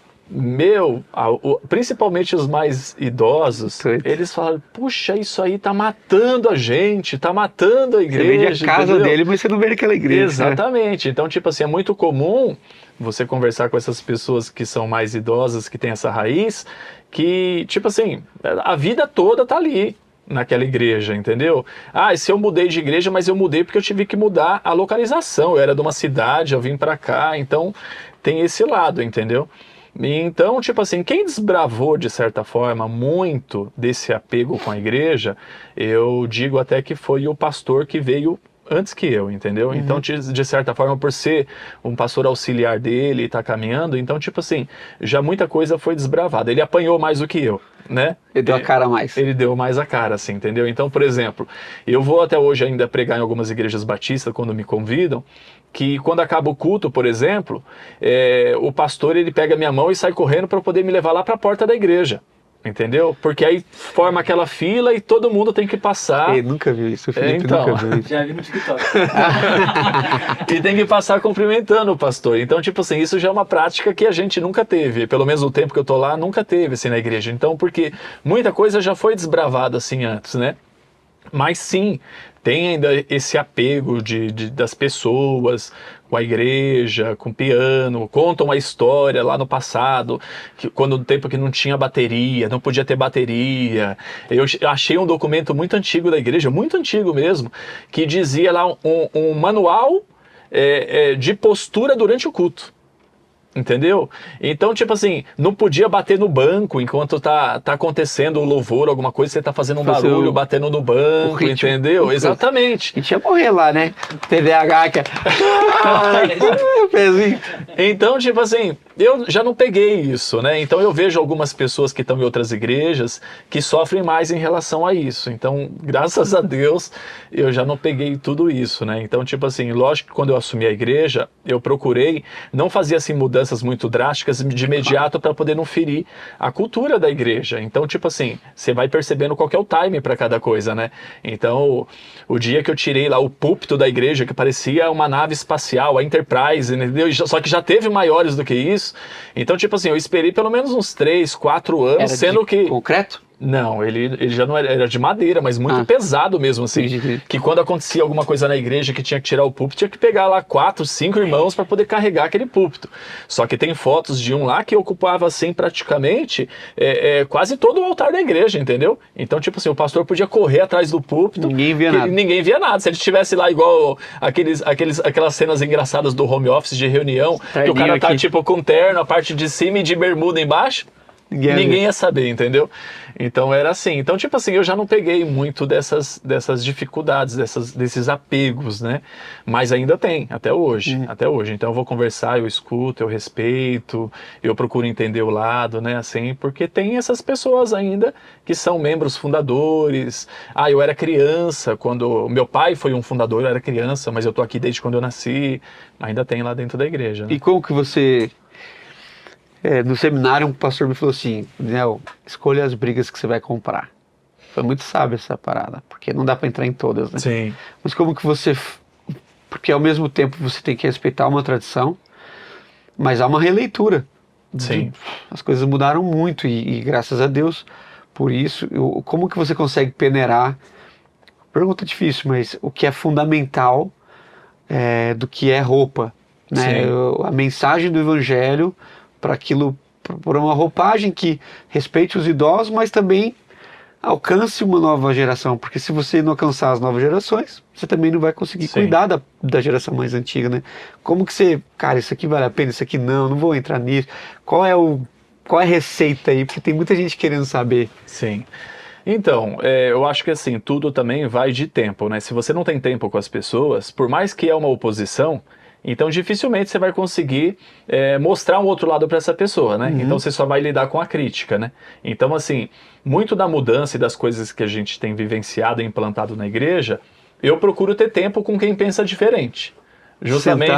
principalmente os mais idosos, eles falaram, puxa, isso aí tá matando a gente, tá matando a igreja. Você vende a casa dele, mas você não vende aquela igreja. Exatamente. Né? Então, tipo assim, é muito comum você conversar com essas pessoas que são mais idosas, que têm essa raiz, que, tipo assim, a vida toda tá ali naquela igreja, entendeu? Se eu mudei de igreja, mas eu mudei porque eu tive que mudar a localização. Eu era de uma cidade, eu vim pra cá, então tem esse lado, entendeu? Então, tipo assim, quem desbravou, de certa forma, muito desse apego com a igreja, eu digo até que foi o pastor que veio antes que eu, entendeu? Então, de certa forma, por ser um pastor auxiliar dele e tá caminhando, então, tipo assim, já muita coisa foi desbravada. Ele apanhou mais do que eu, né? Ele deu a cara a mais. Ele deu mais a cara, assim, entendeu? Então, por exemplo, eu vou até hoje ainda pregar em algumas igrejas batistas, quando me convidam, que quando acaba o culto, por exemplo, o pastor ele pega minha mão e sai correndo para poder me levar lá para a porta da igreja, entendeu? Porque aí forma aquela fila e todo mundo tem que passar. Ele nunca viu isso, o Felipe nunca viu isso. Já vi no TikTok. E tem que passar cumprimentando o pastor. Então, tipo assim, isso já é uma prática que a gente nunca teve, pelo menos no tempo que eu tô lá, nunca teve assim na igreja. Então, porque muita coisa já foi desbravada assim antes, né? Mas sim, tem ainda esse apego das pessoas com a igreja, com o piano, contam a história lá no passado, quando no tempo que não tinha bateria, não podia ter bateria. Eu achei um documento muito antigo da igreja, muito antigo mesmo, que dizia lá um manual de postura durante o culto. Entendeu? Então, tipo assim, não podia bater no banco enquanto tá acontecendo o louvor, alguma coisa, você tá fazendo um barulho, batendo no banco, entendeu? Exatamente. A gente ia morrer lá, né? TDAH, que Então, tipo assim, eu já não peguei isso, né? Então eu vejo algumas pessoas que estão em outras igrejas que sofrem mais em relação a isso. Então, graças a Deus, eu já não peguei tudo isso, né? Então, tipo assim, lógico que quando eu assumi a igreja, eu procurei não fazer assim mudanças muito drásticas de imediato para poder não ferir a cultura da igreja. Então, tipo assim, você vai percebendo qual que é o time para cada coisa, né? Então, o dia que eu tirei lá o púlpito da igreja, que parecia uma nave espacial, a Enterprise, entendeu? Só que já teve maiores do que isso. isso. Então, tipo assim, eu esperei pelo menos uns 3, 4 anos, Era sendo de que... concreto? Não, ele já não era de madeira, mas muito pesado mesmo, assim. Entendi. Que quando acontecia alguma coisa na igreja que tinha que tirar o púlpito, tinha que pegar lá 4, 5 irmãos para poder carregar aquele púlpito. Só que tem fotos de um lá que ocupava, assim, praticamente quase todo o altar da igreja, entendeu? Então, tipo assim, o pastor podia correr atrás do púlpito. Ninguém via nada. Ninguém via nada. Se ele estivesse lá igual aquelas cenas engraçadas do home office de reunião, que o cara tá, tipo, com terno, a parte de cima e de bermuda embaixo, ninguém ia saber, entendeu? Então era assim. Então, tipo assim, eu já não peguei muito dessas dificuldades, desses apegos, né? Mas ainda tem, até hoje. Até hoje. Então eu vou conversar, eu escuto, eu respeito, eu procuro entender o lado, né? Assim, porque tem essas pessoas ainda que são membros fundadores. Eu era criança, quando meu pai foi um fundador, eu era criança, mas eu tô aqui desde quando eu nasci. Ainda tem lá dentro da igreja, né? E como que você... no seminário, um pastor me falou assim: Nel, escolha as brigas que você vai comprar. Foi muito sábio essa parada, porque não dá para entrar em todas, né? Sim. Mas como que você... Porque ao mesmo tempo você tem que respeitar uma tradição, mas há uma releitura. Sim. As coisas mudaram muito e graças a Deus por isso. Como que você consegue peneirar? Pergunta difícil, mas o que é fundamental do que é roupa, né? A mensagem do evangelho para aquilo, por uma roupagem que respeite os idosos, mas também alcance uma nova geração, porque se você não alcançar as novas gerações, você também não vai conseguir cuidar da geração mais antiga, né? Como que você, cara, isso aqui vale a pena, isso aqui não vou entrar nisso. Qual é a receita aí? Porque tem muita gente querendo saber. Sim. Então, eu acho que assim, tudo também vai de tempo, né? Se você não tem tempo com as pessoas, por mais que é uma oposição, então dificilmente você vai conseguir mostrar um outro lado para essa pessoa, né? Então você só vai lidar com a crítica, né? Então, assim, muito da mudança e das coisas que a gente tem vivenciado e implantado na igreja, eu procuro ter tempo com quem pensa diferente. Justamente,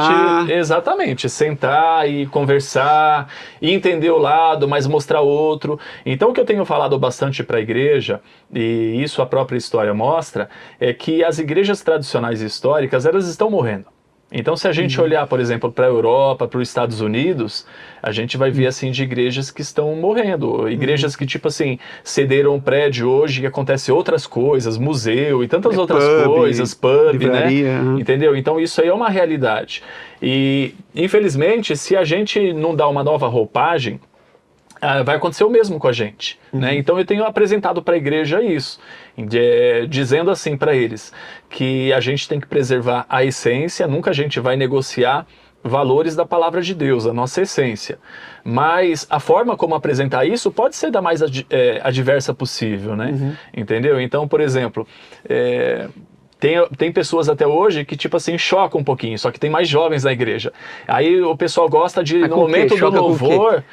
exatamente, sentar e conversar, e entender o lado, mas mostrar outro. Então o que eu tenho falado bastante para a igreja, e isso a própria história mostra, é que as igrejas tradicionais e históricas, elas estão morrendo. Então se a gente olhar, por exemplo, para a Europa, para os Estados Unidos, a gente vai ver assim de igrejas que estão morrendo, igrejas que tipo assim, cederam um prédio hoje e acontece outras coisas, museu e tantas outras coisas, pub, livraria, né? Entendeu? Então isso aí é uma realidade. E infelizmente, se a gente não dá uma nova roupagem, vai acontecer o mesmo com a gente, né? Então eu tenho apresentado para a igreja isso, dizendo assim para eles, que a gente tem que preservar a essência, nunca a gente vai negociar valores da palavra de Deus, a nossa essência. Mas a forma como apresentar isso pode ser da mais adversa possível, né? Entendeu? Então, por exemplo... Tem pessoas até hoje que, tipo assim, chocam um pouquinho, só que tem mais jovens na igreja. Aí o pessoal gosta de, no momento do louvor,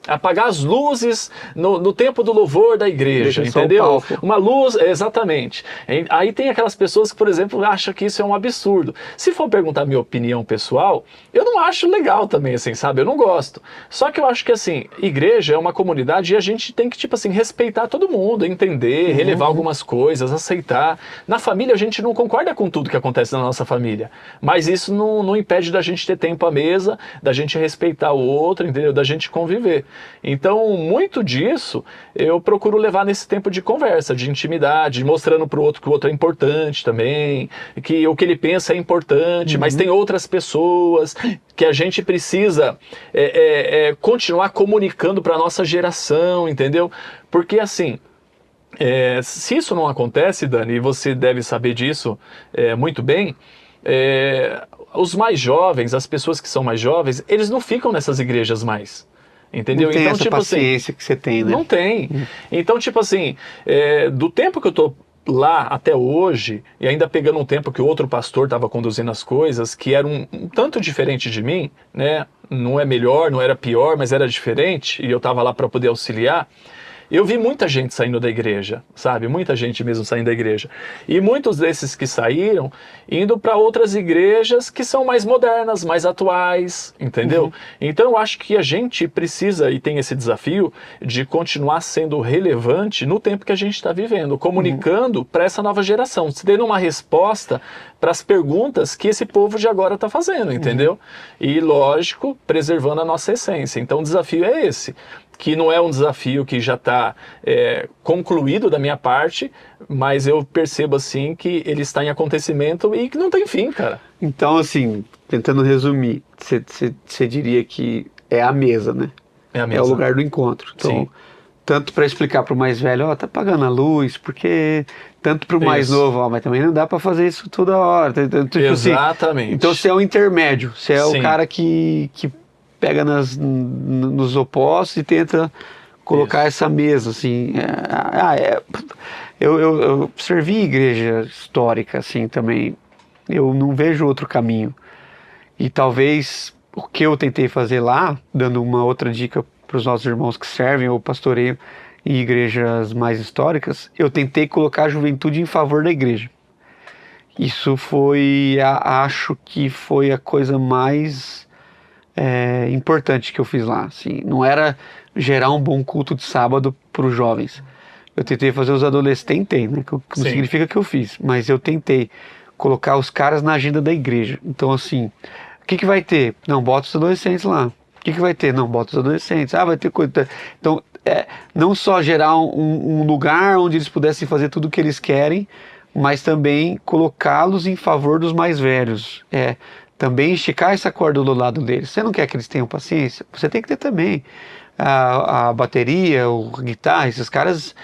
apagar as luzes no tempo do louvor da igreja, entendeu? Uma luz, exatamente. Aí tem aquelas pessoas que, por exemplo, acham que isso é um absurdo. Se for perguntar a minha opinião pessoal, eu não acho legal também, assim, sabe? Eu não gosto. Só que eu acho que, assim, igreja é uma comunidade e a gente tem que, tipo assim, respeitar todo mundo, entender, relevar algumas coisas, aceitar. Na família, a gente não concorda com tudo que acontece na nossa família, mas isso não impede da gente ter tempo à mesa, da gente respeitar o outro, entendeu? Da gente conviver. Então, muito disso eu procuro levar nesse tempo de conversa, de intimidade, mostrando para o outro que o outro é importante também, que o que ele pensa é importante, mas tem outras pessoas que a gente precisa continuar comunicando para a nossa geração, entendeu? Porque assim... se isso não acontece, Dani, e você deve saber disso muito bem, os mais jovens, as pessoas que são mais jovens, eles não ficam nessas igrejas mais. Entendeu? Não tem então, essa tipo paciência assim, que você tem, né? Não tem. Então, tipo assim, do tempo que eu tô lá até hoje, e ainda pegando um tempo que o outro pastor estava conduzindo as coisas, que era um tanto diferente de mim, né? Não é melhor, não era pior, mas era diferente, e eu estava lá para poder auxiliar. eu vi muita gente saindo da igreja, sabe? Muita gente mesmo saindo da igreja. E muitos desses que saíram, indo para outras igrejas que são mais modernas, mais atuais, entendeu? Então eu acho que a gente precisa e tem esse desafio de continuar sendo relevante no tempo que a gente está vivendo, comunicando para essa nova geração, dando uma resposta para as perguntas que esse povo de agora está fazendo, entendeu? E, lógico, preservando a nossa essência. Então o desafio é esse, que não é um desafio que já está concluído da minha parte, mas eu percebo assim que ele está em acontecimento e que não tem fim, cara. Então, assim, tentando resumir, você diria que é a mesa, né? É a mesa. É o lugar do encontro. Então, Sim. tanto para explicar para o mais velho, ó, tá apagando a luz, porque... Tanto para o mais novo, ó, mas também não dá para fazer isso toda hora. Tipo, exatamente. Assim, então você é o intermédio, você é Sim. o cara que pega nos opostos e tenta colocar essa mesa, assim. Eu servi igreja histórica, assim, também. Eu não vejo outro caminho. E talvez o que eu tentei fazer lá, dando uma outra dica para os nossos irmãos que servem ou pastoreiam em igrejas mais históricas, eu tentei colocar a juventude em favor da igreja. Isso foi, acho que foi a coisa mais importante que eu fiz lá. Assim, não era gerar um bom culto de sábado para os jovens. Eu tentei fazer os adolescentes, tentei, né? Que não significa que eu fiz, mas eu tentei colocar os caras na agenda da igreja. Então, assim, o que vai ter? Não, bota os adolescentes lá. O que vai ter? Não, bota os adolescentes. Ah, vai ter coisa. Então, não só gerar um lugar onde eles pudessem fazer tudo o que eles querem, mas também colocá-los em favor dos mais velhos. Também esticar essa corda do lado deles. Você não quer que eles tenham paciência? Você tem que ter também. A bateria, a guitarra, esses caras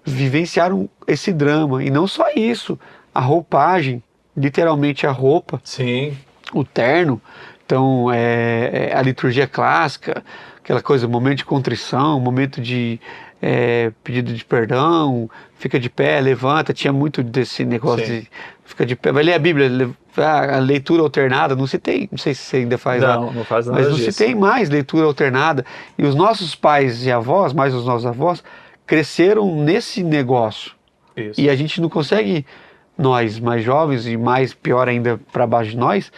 vivenciaram esse drama. E não só isso. A roupagem, literalmente a roupa. Sim. O terno. Então, a liturgia clássica, aquela coisa, momento de contrição, momento de pedido de perdão, fica de pé, levanta, tinha muito desse negócio de fica de pé, vai ler a Bíblia, a leitura alternada, não se tem, não sei se você ainda faz lá. Não faz nada mas não disso. se tem mais leitura alternada, e os nossos pais e avós, mais os nossos avós, cresceram nesse negócio. Isso. E a gente não consegue, nós mais jovens e mais pior ainda para baixo de nós,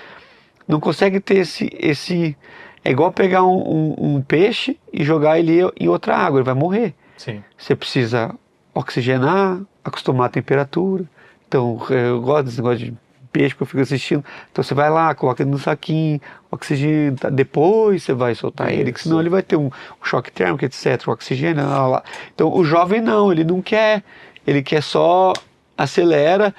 não consegue ter esse é igual pegar um peixe e jogar ele em outra água, ele vai morrer. Sim. Você precisa oxigenar, acostumar a temperatura. Então, eu gosto desse negócio de peixe que eu fico assistindo. Então você vai lá, coloca ele no saquinho, oxigena, depois você vai soltar ele, que senão ele vai ter um choque térmico, etc. O oxigênio, lá. Então o jovem não, ele não quer, ele quer só acelera,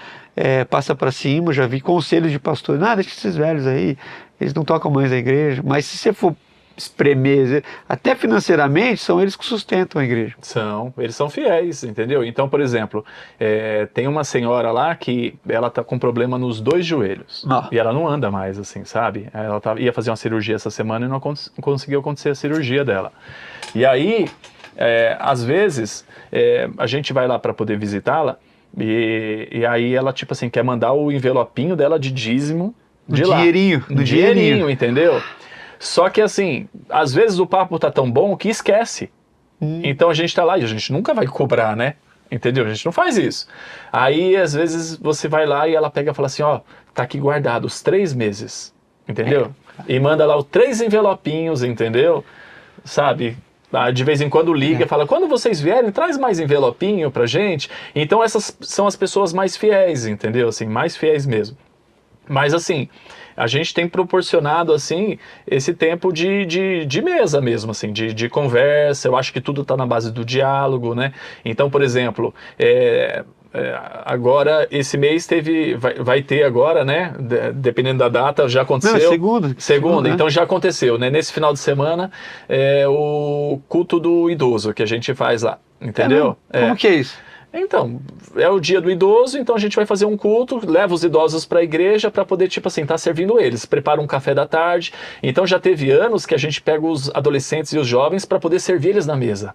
passa para cima. Já vi conselhos de pastores, deixa esses velhos aí, eles não tocam mais a igreja. Mas se você for espremer, até financeiramente, são eles que sustentam a igreja. Eles são fiéis, entendeu? Então, por exemplo, tem uma senhora lá que ela tá com problema nos 2 joelhos. E ela não anda mais, assim, sabe? Ela ia fazer uma cirurgia essa semana e não conseguiu acontecer a cirurgia dela. E aí, às vezes, a gente vai lá para poder visitá-la e aí ela, tipo assim, quer mandar o envelopinho dela de dízimo de lá. No dinheirinho, entendeu? Só que assim, às vezes o papo tá tão bom que esquece. Então a gente tá lá e a gente nunca vai cobrar, né? Entendeu? A gente não faz isso. Aí às vezes você vai lá e ela pega e fala assim, tá aqui guardado os 3 meses. Entendeu? E manda lá os 3 envelopinhos, entendeu? Sabe? De vez em quando liga e fala, quando vocês vierem, traz mais envelopinho pra gente. Então essas são as pessoas mais fiéis, entendeu? Assim, mais fiéis mesmo. Mas assim, a gente tem proporcionado assim esse tempo de mesa mesmo, assim, de conversa. Eu acho que tudo está na base do diálogo, né? Então, por exemplo, agora esse mês vai ter agora, né? Dependendo da data, já aconteceu. Segunda, então já aconteceu, né? Nesse final de semana, o culto do idoso que a gente faz lá, entendeu? Como que é isso? Então, é o dia do idoso, então a gente vai fazer um culto, leva os idosos para a igreja para poder, tipo assim, estar servindo eles. Prepara um café da tarde. Então já teve anos que a gente pega os adolescentes e os jovens para poder servir eles na mesa.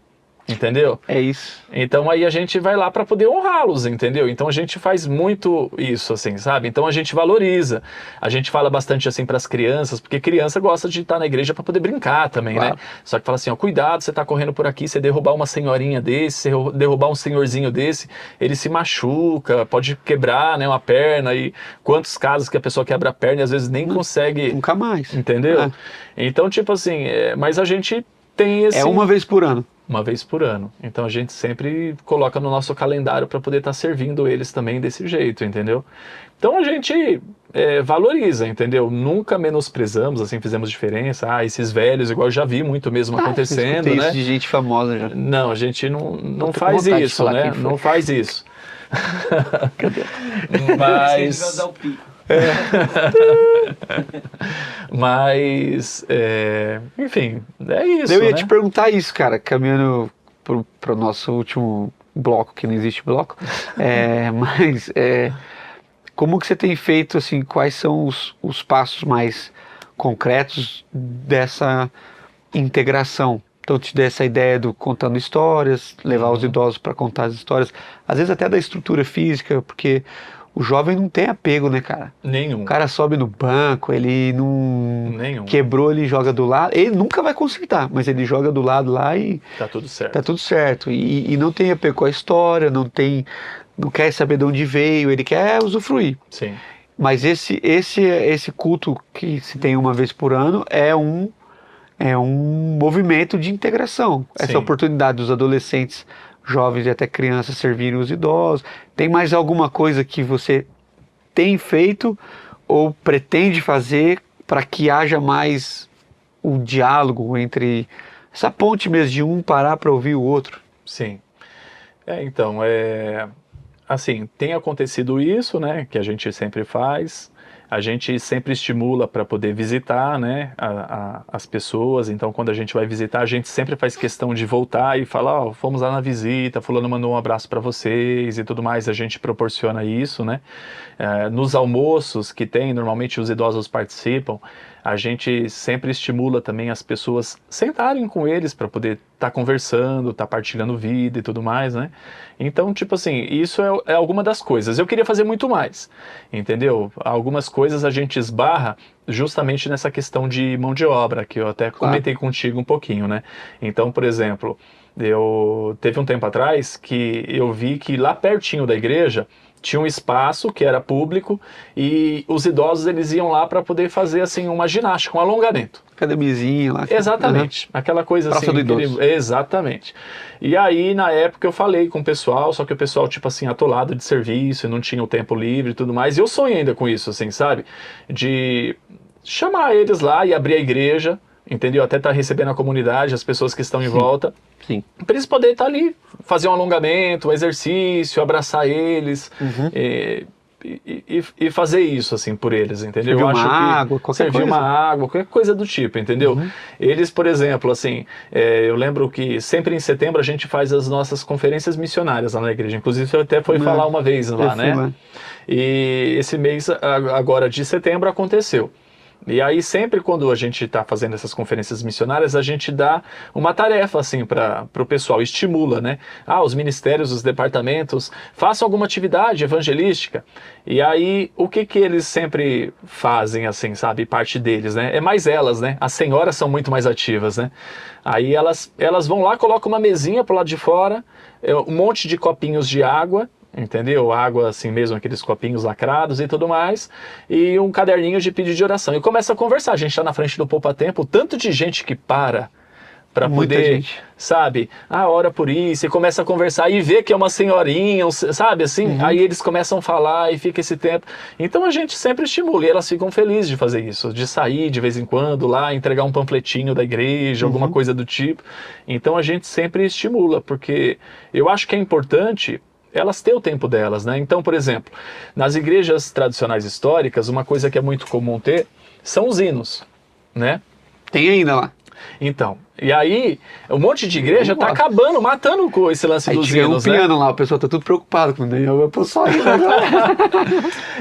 entendeu? É isso. Então aí a gente vai lá para poder honrá-los, entendeu? Então a gente faz muito isso, assim, sabe? Então a gente valoriza, a gente fala bastante assim para as crianças, porque criança gosta de estar na igreja para poder brincar também, Claro. né? Só que fala assim, ó, cuidado, você tá correndo por aqui, você derrubar uma senhorinha desse, você derrubar um senhorzinho desse, ele se machuca, pode quebrar, né, uma perna, e quantos casos que a pessoa quebra a perna e às vezes nem consegue, Nunca mais. entendeu? É. Então, tipo assim, mas a gente tem esse... É uma vez por ano. Uma vez por ano. Então a gente sempre coloca no nosso calendário para poder estar servindo eles também desse jeito, entendeu? Então a gente valoriza, entendeu? Nunca menosprezamos, assim, fizemos diferença. Ah, esses velhos, igual eu já vi muito mesmo acontecendo, Eu né? isso de gente famosa já. Não, a gente não tô com faz vontade de isso, falar né? quem foi. Não faz isso. Cadê? Mas... Mas, enfim, é isso, Eu ia né? te perguntar isso, cara, caminhando pro nosso último bloco, que não existe bloco, mas como que você tem feito, assim, quais são os passos mais concretos dessa integração? Então, te dei essa ideia do contando histórias, levar os idosos para contar as histórias, às vezes até da estrutura física, porque o jovem não tem apego, né, cara? Nenhum. O cara sobe no banco, ele não Nenhum. quebrou, ele joga do lado. Ele nunca vai consertar, mas ele joga do lado lá e Tá tudo certo. tá tudo certo. E não tem apego com a história, não quer saber de onde veio, ele quer usufruir. Sim. Mas esse culto que se tem uma vez por ano é um movimento de integração. Essa Sim. oportunidade dos adolescentes, jovens e até crianças servirem os idosos. Tem mais alguma coisa que você tem feito ou pretende fazer para que haja mais o diálogo entre essa ponte mesmo de um parar para ouvir o outro? Sim. Então, assim, tem acontecido isso, né, que a gente sempre faz. A gente sempre estimula para poder visitar, né, as pessoas. Então, quando a gente vai visitar, a gente sempre faz questão de voltar e falar, ó, fomos lá na visita, fulano mandou um abraço para vocês e tudo mais. A gente proporciona isso, né. Nos almoços que tem, normalmente os idosos participam, a gente sempre estimula também as pessoas sentarem com eles para poder estar conversando, estar partilhando vida e tudo mais, né? Então, tipo assim, isso é alguma das coisas. Eu queria fazer muito mais, entendeu? Algumas coisas a gente esbarra justamente nessa questão de mão de obra, que eu até comentei contigo um pouquinho, né? Então, por exemplo, teve um tempo atrás que eu vi que lá pertinho da igreja tinha um espaço que era público e os idosos eles iam lá para poder fazer assim uma ginástica, um alongamento. Academiazinha lá. Exatamente, aquela coisa Praça assim. do idoso. Exatamente. E aí na época eu falei com o pessoal, só que o pessoal tipo assim atolado de serviço, e não tinha o tempo livre e tudo mais. E eu sonho ainda com isso, assim, sabe? De chamar eles lá e abrir a igreja, entendeu? Até estar recebendo a comunidade, as pessoas que estão em volta. Sim. Para eles poderem estar ali, fazer um alongamento, um exercício, abraçar eles e fazer isso assim por eles, entendeu? Servir Eu uma acho que água, qualquer servir coisa. uma água, qualquer coisa do tipo, entendeu? Eles, por exemplo, assim, eu lembro que sempre em setembro a gente faz as nossas conferências missionárias lá na igreja. Inclusive eu até fui falar uma vez lá, né? Lá. E esse mês agora de setembro aconteceu. E aí sempre quando a gente está fazendo essas conferências missionárias, a gente dá uma tarefa assim para o pessoal, estimula, né? Os ministérios, os departamentos, façam alguma atividade evangelística. E aí o que eles sempre fazem assim, sabe? Parte deles, né? É mais elas, né? As senhoras são muito mais ativas, né? Aí elas vão lá, colocam uma mesinha pro lado de fora, um monte de copinhos de água, entendeu? Água assim mesmo, aqueles copinhos lacrados e tudo mais, e um caderninho de pedido de oração. E começa a conversar, a gente está na frente do poupa-tempo, tanto de gente que para poder, gente. sabe? Ora por isso, e começa a conversar e vê que é uma senhorinha, sabe assim? Aí eles começam a falar e fica esse tempo. Então a gente sempre estimula, e elas ficam felizes de fazer isso, de sair de vez em quando lá, entregar um panfletinho da igreja, alguma coisa do tipo. Então a gente sempre estimula, porque eu acho que é importante elas têm o tempo delas, né? Então, por exemplo, nas igrejas tradicionais históricas, uma coisa que é muito comum ter são os hinos, né? Tem ainda lá. Então, e aí, um monte de igreja tá acabando, matando com esse lance Aí dos tinha hinos, um né? piano lá, o pessoal tá tudo preocupado com eu só ir agora.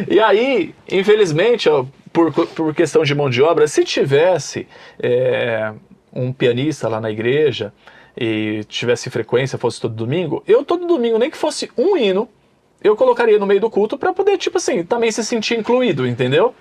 E aí, infelizmente, por questão de mão de obra, se tivesse um pianista lá na igreja, e tivesse frequência, fosse todo domingo, eu todo domingo, nem que fosse um hino, eu colocaria no meio do culto para poder, tipo assim, também se sentir incluído, entendeu?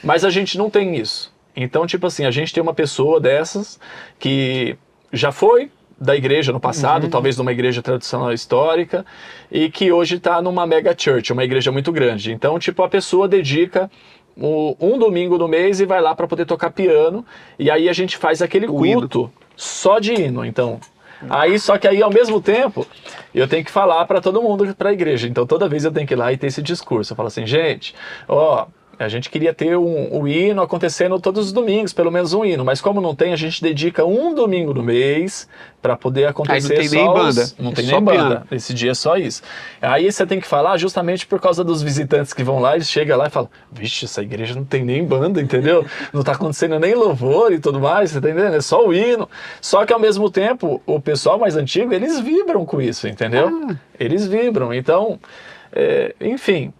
Mas a gente não tem isso. Então, tipo assim, a gente tem uma pessoa dessas que já foi da igreja no passado, talvez numa igreja tradicional histórica, e que hoje está numa mega church, uma igreja muito grande. Então, tipo, a pessoa dedica um domingo no mês e vai lá para poder tocar piano, e aí a gente faz aquele culto só de hino. Então, aí, só que aí, ao mesmo tempo, eu tenho que falar para todo mundo, para a igreja. Então, toda vez eu tenho que ir lá e ter esse discurso. Eu falo assim, gente, ó, a gente queria ter um hino acontecendo todos os domingos, pelo menos um hino. Mas como não tem, a gente dedica um domingo no mês para poder acontecer. Aí não tem nem banda. Não tem nem banda. Esse dia é só isso. Aí você tem que falar justamente por causa dos visitantes que vão lá, eles chegam lá e falam, vixe, essa igreja não tem nem banda, entendeu? Não tá acontecendo nem louvor e tudo mais, você tá entendendo? É só o hino. Só que ao mesmo tempo, o pessoal mais antigo, eles vibram com isso, entendeu? Eles vibram. Então, enfim...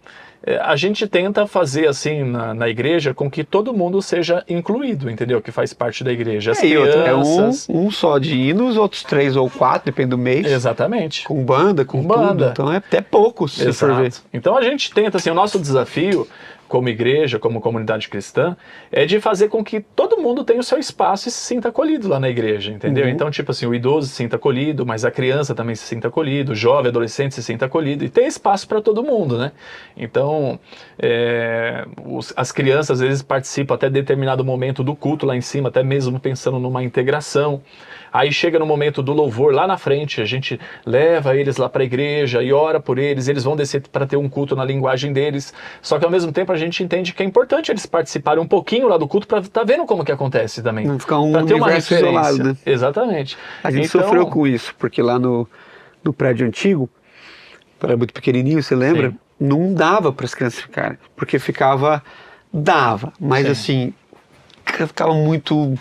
a gente tenta fazer assim na igreja com que todo mundo seja incluído, entendeu? Que faz parte da igreja. As crianças... um só de hinos, outros 3 ou 4, depende do mês. Exatamente. Com banda, com tudo. Então é até pouco, se for ver. Então a gente tenta, assim, o nosso desafio como igreja, como comunidade cristã, é de fazer com que todo mundo tenha o seu espaço e se sinta acolhido lá na igreja, entendeu? Então, tipo assim, o idoso se sinta acolhido, mas a criança também se sinta acolhido, o jovem, adolescente se sinta acolhido, e tem espaço para todo mundo, né? Então, as crianças às vezes participam até determinado momento do culto lá em cima, até mesmo pensando numa integração. Aí chega no momento do louvor, lá na frente, a gente leva eles lá para a igreja e ora por eles, eles vão descer para ter um culto na linguagem deles, só que ao mesmo tempo a gente entende que é importante eles participarem um pouquinho lá do culto para estar vendo como que acontece também. Não ficar um ter uma universo isolado, né? Exatamente. A gente sofreu com isso, porque lá no prédio antigo, era muito pequenininho, você lembra? Sim. Não dava para as crianças ficarem, porque dava, mas sim, assim, ficava muito...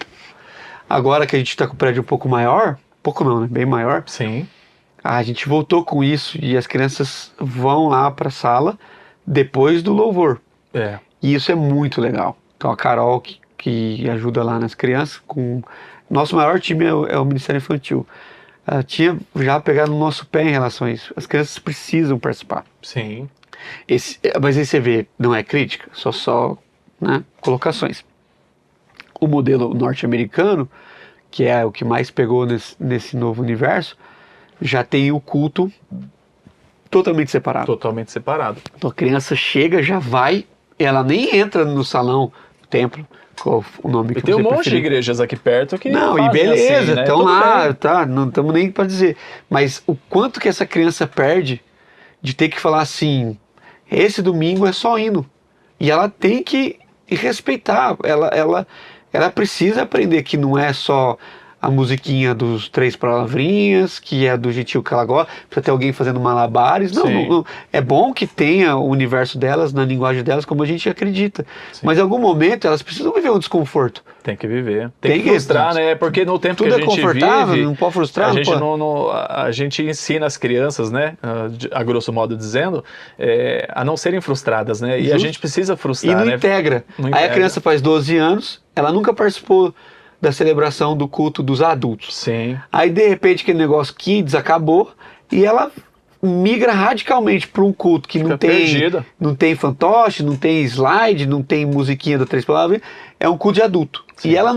Agora que a gente está com o prédio um pouco maior, pouco não, né? Bem maior. Sim. A gente voltou com isso e as crianças vão lá para a sala depois do louvor. E isso é muito legal. Então a Carol, que ajuda lá nas crianças, nosso maior time é o Ministério Infantil. Ela tinha já pegado no nosso pé em relação a isso. As crianças precisam participar. Sim. Mas aí você vê, não é crítica, só né, colocações. O modelo norte-americano, que é o que mais pegou nesse novo universo, já tem o culto totalmente separado. Totalmente separado. Então a criança chega, já vai, ela nem entra no salão, templo, qual o nome que você preferir. E tem um monte de igrejas aqui perto que não, e beleza, assim, estão né? lá, bem. Tá, não estamos nem para dizer. Mas o quanto que essa criança perde de ter que falar assim, esse domingo é só hino. E ela tem que respeitar, ela precisa aprender que não é só a musiquinha dos 3 palavrinhas, que é do jeitinho que ela gosta, precisa ter alguém fazendo malabares. Não, é bom que tenha o universo delas, na linguagem delas, como a gente acredita. Sim. Mas em algum momento elas precisam viver um desconforto. Tem que viver. Tem que frustrar, né? Porque no tempo tudo que a gente confortável, vive, não pode frustrar. A gente ensina as crianças, né? A grosso modo dizendo, a não serem frustradas, né? E a gente precisa frustrar, e não né? integra. Aí a criança faz 12 anos, ela nunca participou da celebração do culto dos adultos. Sim. Aí de repente aquele negócio kids acabou e ela migra radicalmente para um culto que não tem fantoche, não tem slide, não tem musiquinha da 3 palavras, é um culto de adulto. Sim. E ela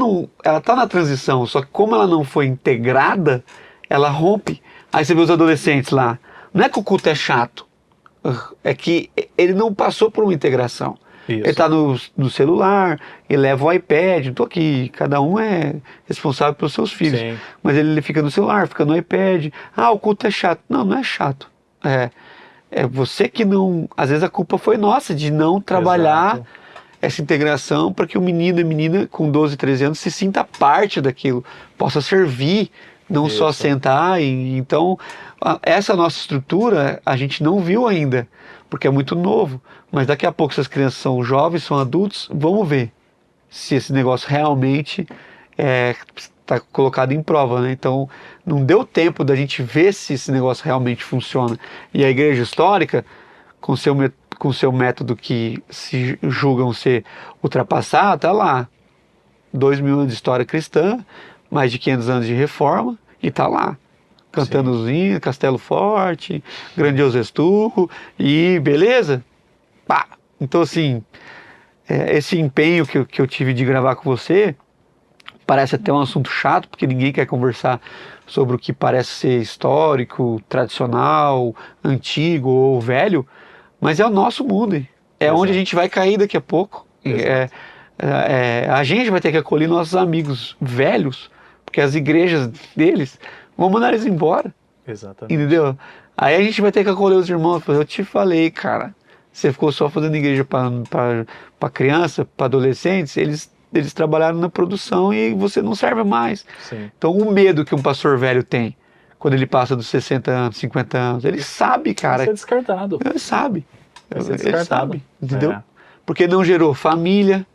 tá na transição, só que como ela não foi integrada, ela rompe. Aí você vê os adolescentes lá, não é que o culto é chato, é que ele não passou por uma integração. Isso. Ele está no celular, ele leva o iPad, não tô aqui, cada um é responsável pelos seus filhos. Sim. Mas ele fica no celular, fica no iPad. O culto é chato. Não é chato. É você que não... Às vezes a culpa foi nossa de não trabalhar Exato. Essa integração para que o menino e menina com 12, 13 anos se sinta parte daquilo, possa servir, não Isso. só sentar. Então, essa nossa estrutura a gente não viu ainda, porque é muito novo. Mas daqui a pouco, se as crianças são jovens, são adultos, vamos ver se esse negócio realmente está colocado em prova, né? Então, não deu tempo da gente ver se esse negócio realmente funciona. E a igreja histórica, com seu método que se julgam ser ultrapassado, está lá. 2.000 anos de história cristã, mais de 500 anos de reforma, e tá lá, cantando os hinos, Castelo Forte, Grandioso És Tu, e beleza? Pá. Então, assim, esse empenho que eu tive de gravar com você, parece até um assunto chato, porque ninguém quer conversar sobre o que parece ser histórico, tradicional, antigo ou velho, mas é o nosso mundo, é Exato. onde a gente vai cair daqui a pouco. A gente vai ter que acolher nossos amigos velhos, porque as igrejas deles vão mandar eles embora. Exatamente. Entendeu? Aí a gente vai ter que acolher os irmãos. Eu te falei, cara, você ficou só fazendo igreja para criança, para adolescentes, eles trabalharam na produção e você não serve mais. Sim. Então o medo que um pastor velho tem quando ele passa dos 60 anos, 50 anos, ele sabe, cara. Vai ser descartado. Ele sabe. Vai ser Ele descartado. sabe, entendeu? Porque não gerou família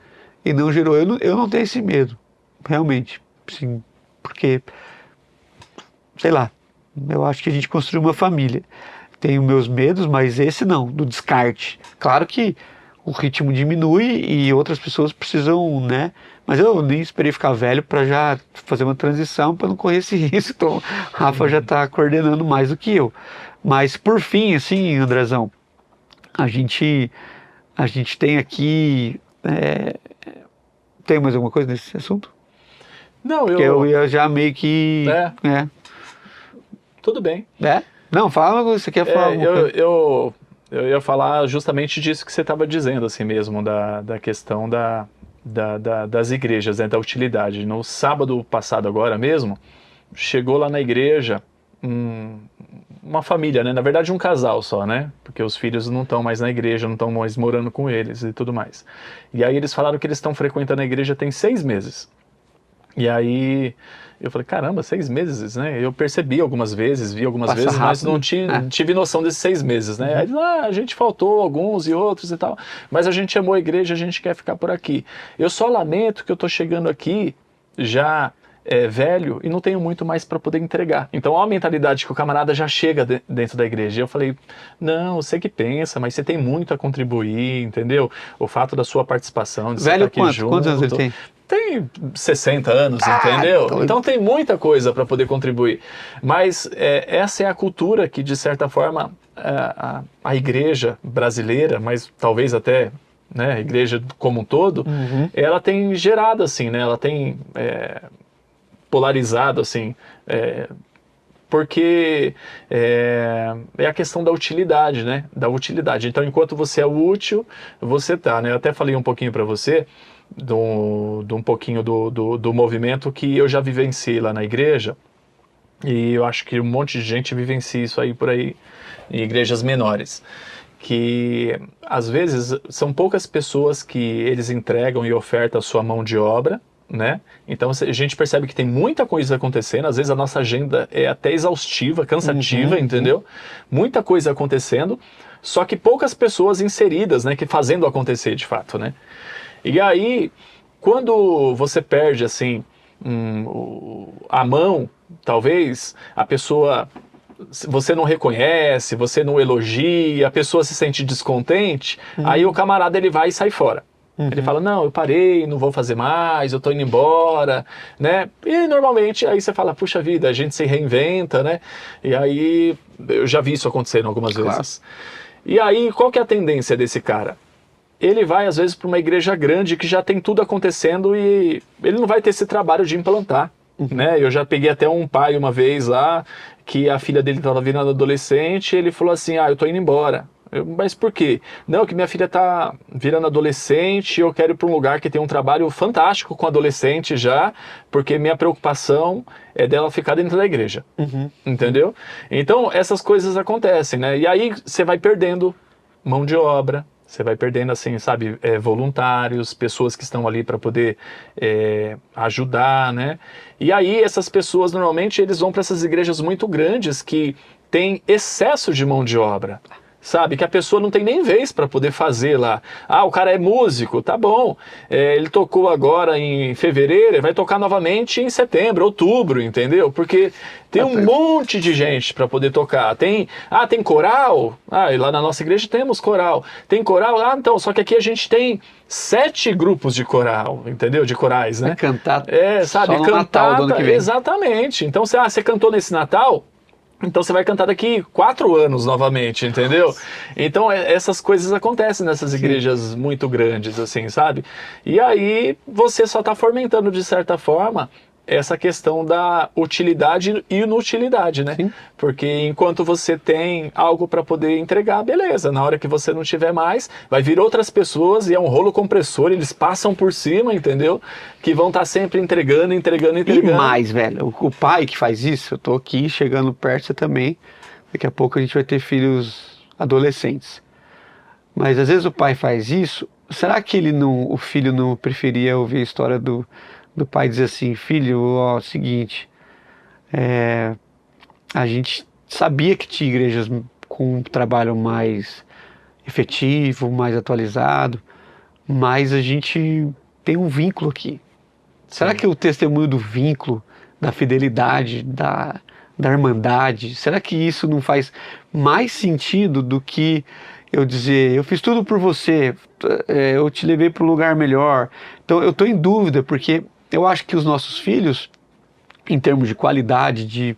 e não gerou... Eu não tenho esse medo, realmente. Sim, porque, sei lá, eu acho que a gente construiu uma família. Tenho meus medos, mas esse não, do descarte. Claro que o ritmo diminui e outras pessoas precisam, né? Mas eu nem esperei ficar velho para já fazer uma transição, para não correr esse risco. Então, Rafa já está coordenando mais do que eu. Mas por fim, assim, Andrezão, a gente tem aqui... Tem mais alguma coisa nesse assunto? Não, Porque eu ia já meio que... Tudo bem. Não, fala, você quer falar alguma coisa? Eu ia falar justamente disso que você estava dizendo, assim mesmo, da questão das igrejas, né, da utilidade. No sábado passado agora mesmo, chegou lá na igreja uma família, né? Na verdade um casal só, né? Porque os filhos não estão mais na igreja, não estão mais morando com eles e tudo mais. E aí eles falaram que eles estão frequentando a igreja tem 6 meses. E aí eu falei, caramba, 6 meses, né? Eu percebi algumas vezes, vi algumas Passa vezes, mas rápido. não tive noção desses 6 meses, né? Aí, a gente faltou alguns e outros e tal, mas a gente amou a igreja, a gente quer ficar por aqui. Eu só lamento que eu tô chegando aqui já velho e não tenho muito mais para poder entregar. Então, olha a mentalidade que o camarada já chega dentro da igreja. E eu falei, não, você que pensa, mas você tem muito a contribuir, entendeu? O fato da sua participação, de Velho estar aqui quanto? junto. Quantos anos ele tem? Tem 60 anos, entendeu? Então tem muita coisa para poder contribuir. Mas essa é a cultura que, de certa forma, a igreja brasileira, mas talvez até, né, a igreja como um todo, ela tem gerado, assim, né? Ela tem polarizado, assim, porque é a questão da utilidade, né? Da utilidade. Então, enquanto você é útil, você tá, né? Eu até falei um pouquinho para você de um pouquinho do movimento que eu já vivenciei lá na igreja, e eu acho que um monte de gente vivencia isso aí por aí em igrejas menores, que às vezes são poucas pessoas que eles entregam e ofertam a sua mão de obra, né? Então a gente percebe que tem muita coisa acontecendo, às vezes a nossa agenda é até exaustiva, cansativa, entendeu? Muita coisa acontecendo, só que poucas pessoas inseridas, né, que fazendo acontecer de fato, né? E aí, quando você perde, assim, a mão, talvez a pessoa, você não reconhece, você não elogia, a pessoa se sente descontente, aí o camarada ele vai e sai fora. Ele fala, não, eu parei, não vou fazer mais, eu tô indo embora, né? E normalmente aí você fala, puxa vida, a gente se reinventa, né? E aí, eu já vi isso acontecendo algumas vezes. E aí, qual que é a tendência desse cara? Ele vai, às vezes, para uma igreja grande que já tem tudo acontecendo e ele não vai ter esse trabalho de implantar, né? Eu já peguei até um pai uma vez lá, que a filha dele estava virando adolescente, e ele falou assim, eu tô indo embora. Mas por quê? Não, que minha filha tá virando adolescente, eu quero ir para um lugar que tem um trabalho fantástico com adolescente já, porque minha preocupação é dela ficar dentro da igreja, entendeu? Então, essas coisas acontecem, né? E aí você vai perdendo mão de obra, você vai perdendo, assim, sabe, voluntários, pessoas que estão ali para poder ajudar, né? E aí essas pessoas, normalmente, eles vão para essas igrejas muito grandes que têm excesso de mão de obra. sabe? Que a pessoa não tem nem vez para poder fazer lá. Ah, o cara é músico, tá bom. Ele tocou agora em fevereiro, ele vai tocar novamente em setembro, outubro, entendeu? Porque tem um monte de gente para poder tocar. Tem coral? E lá na nossa igreja temos coral. Tem coral? Então, só que aqui a gente tem 7 grupos de coral, entendeu? De corais, né? Vai cantar sabe? só no Cantar, Natal do ano que vem. Exatamente. Então, você cantou nesse Natal, então você vai cantar daqui 4 anos novamente, entendeu? Então essas coisas acontecem nessas igrejas muito grandes, assim, sabe? E aí você só está fomentando, de certa forma, essa questão da utilidade e inutilidade, né? Sim. Porque enquanto você tem algo para poder entregar, beleza. Na hora que você não tiver mais, vai vir outras pessoas e é um rolo compressor, eles passam por cima, entendeu? Que vão estar sempre entregando. E mais, velho, o pai que faz isso, eu tô aqui chegando perto, você também, daqui a pouco a gente vai ter filhos adolescentes. Mas às vezes o pai faz isso, será que o filho não preferia ouvir a história do pai dizer assim, filho, ó, seguinte, a gente sabia que tinha igrejas com um trabalho mais efetivo, mais atualizado, mas a gente tem um vínculo aqui. Será que o testemunho do vínculo, da fidelidade, da irmandade, será que isso não faz mais sentido do que eu dizer, eu fiz tudo por você, eu te levei para um lugar melhor? Então eu estou em dúvida, porque eu acho que os nossos filhos, em termos de qualidade,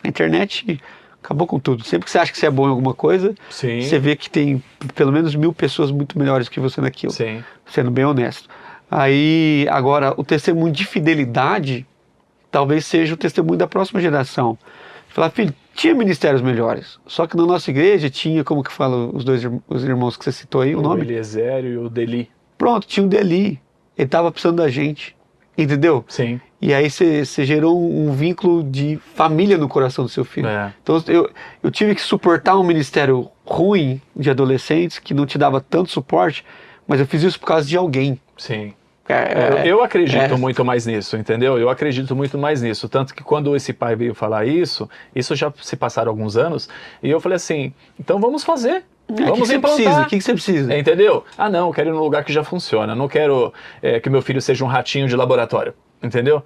a internet acabou com tudo. Sempre que você acha que você é bom em alguma coisa, Sim. você vê que tem pelo menos 1000 pessoas muito melhores que você naquilo. Sim. Sendo bem honesto. Aí, agora, o testemunho de fidelidade talvez seja o testemunho da próxima geração. Falar, filho, tinha ministérios melhores, só que na nossa igreja tinha, como que fala os irmãos que você citou aí, o nome? O Eliezer e o Deli. Pronto, tinha o Deli. Ele estava precisando da gente, entendeu? Sim. E aí você gerou um vínculo de família no coração do seu filho. Então eu tive que suportar um ministério ruim de adolescentes, que não te dava tanto suporte, mas eu fiz isso por causa de alguém. Sim. Eu acredito muito mais nisso, entendeu? Eu acredito muito mais nisso. Tanto que quando esse pai veio falar isso já se passaram alguns anos, e eu falei assim, então vamos fazer. Vamos implantar. O que você precisa? Entendeu? Não, eu quero ir num lugar que já funciona. Não quero que meu filho seja um ratinho de laboratório. Entendeu?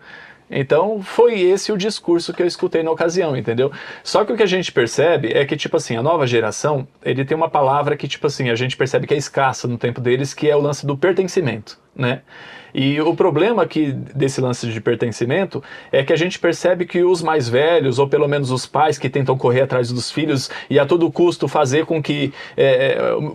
Então, foi esse o discurso que eu escutei na ocasião, entendeu? Só que o que a gente percebe é que, tipo assim, a nova geração, ele tem uma palavra que, tipo assim, a gente percebe que é escassa no tempo deles, que é o lance do pertencimento, né? E o problema aqui desse lance de pertencimento é que a gente percebe que os mais velhos, ou pelo menos os pais que tentam correr atrás dos filhos e a todo custo fazer com que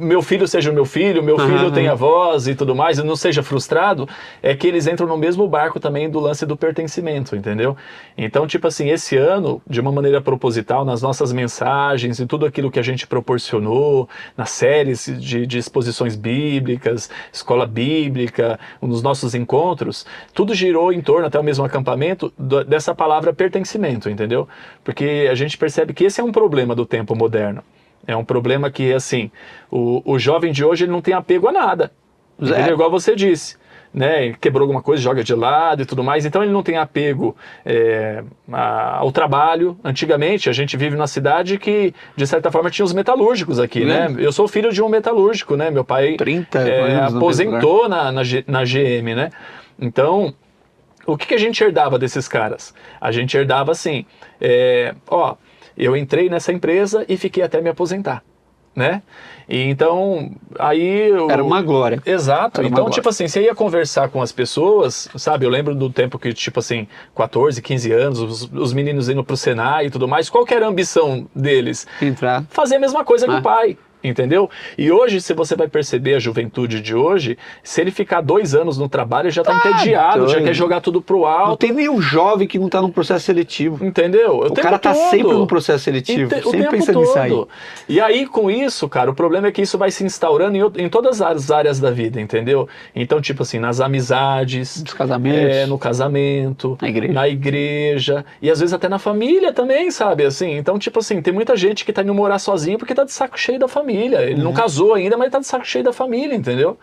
meu filho seja o meu filho tenha voz e tudo mais, e não seja frustrado, é que eles entram no mesmo barco também do lance do pertencimento, entendeu? Então, tipo assim, esse ano, de uma maneira proposital, nas nossas mensagens e tudo aquilo que a gente proporcionou, nas séries de exposições bíblicas, escola bíblica, nos nossos encontros, tudo girou em torno, até o mesmo acampamento, dessa palavra pertencimento, entendeu? Porque a gente percebe que esse é um problema do tempo moderno. É um problema que, assim, o jovem de hoje ele não tem apego a nada. Igual você disse. Né, quebrou alguma coisa, joga de lado e tudo mais, então ele não tem apego ao trabalho. Antigamente a gente vive numa cidade que de certa forma tinha os metalúrgicos aqui, né? Eu sou filho de um metalúrgico, né? Meu pai 30 anos aposentou na GM, né? Então, o que a gente herdava desses caras? A gente herdava assim, eu entrei nessa empresa e fiquei até me aposentar, né? E então, aí... Era uma glória. Exato. Então, tipo assim, você ia conversar com as pessoas, sabe? Eu lembro do tempo que, tipo assim, 14, 15 anos, os meninos indo pro Senai e tudo mais. Qual que era a ambição deles? Entrar. Fazer a mesma coisa que o pai. Entendeu? E hoje, se você vai perceber a juventude de hoje, se ele ficar 2 anos no trabalho, já tá entediado, doido. já quer jogar tudo pro alto. Não tem nenhum jovem que não tá num processo seletivo. Entendeu? O cara tá sempre num processo seletivo, sempre pensando nisso aí. E aí, com isso, cara, o problema é que isso vai se instaurando em todas as áreas da vida, entendeu? Então, tipo assim, nas amizades, nos casamentos, no casamento, na igreja, e às vezes até na família também, sabe? Assim, então, tipo assim, tem muita gente que tá indo morar sozinho porque tá de saco cheio da família. família. Ele não casou ainda, mas está de saco cheio da família, entendeu?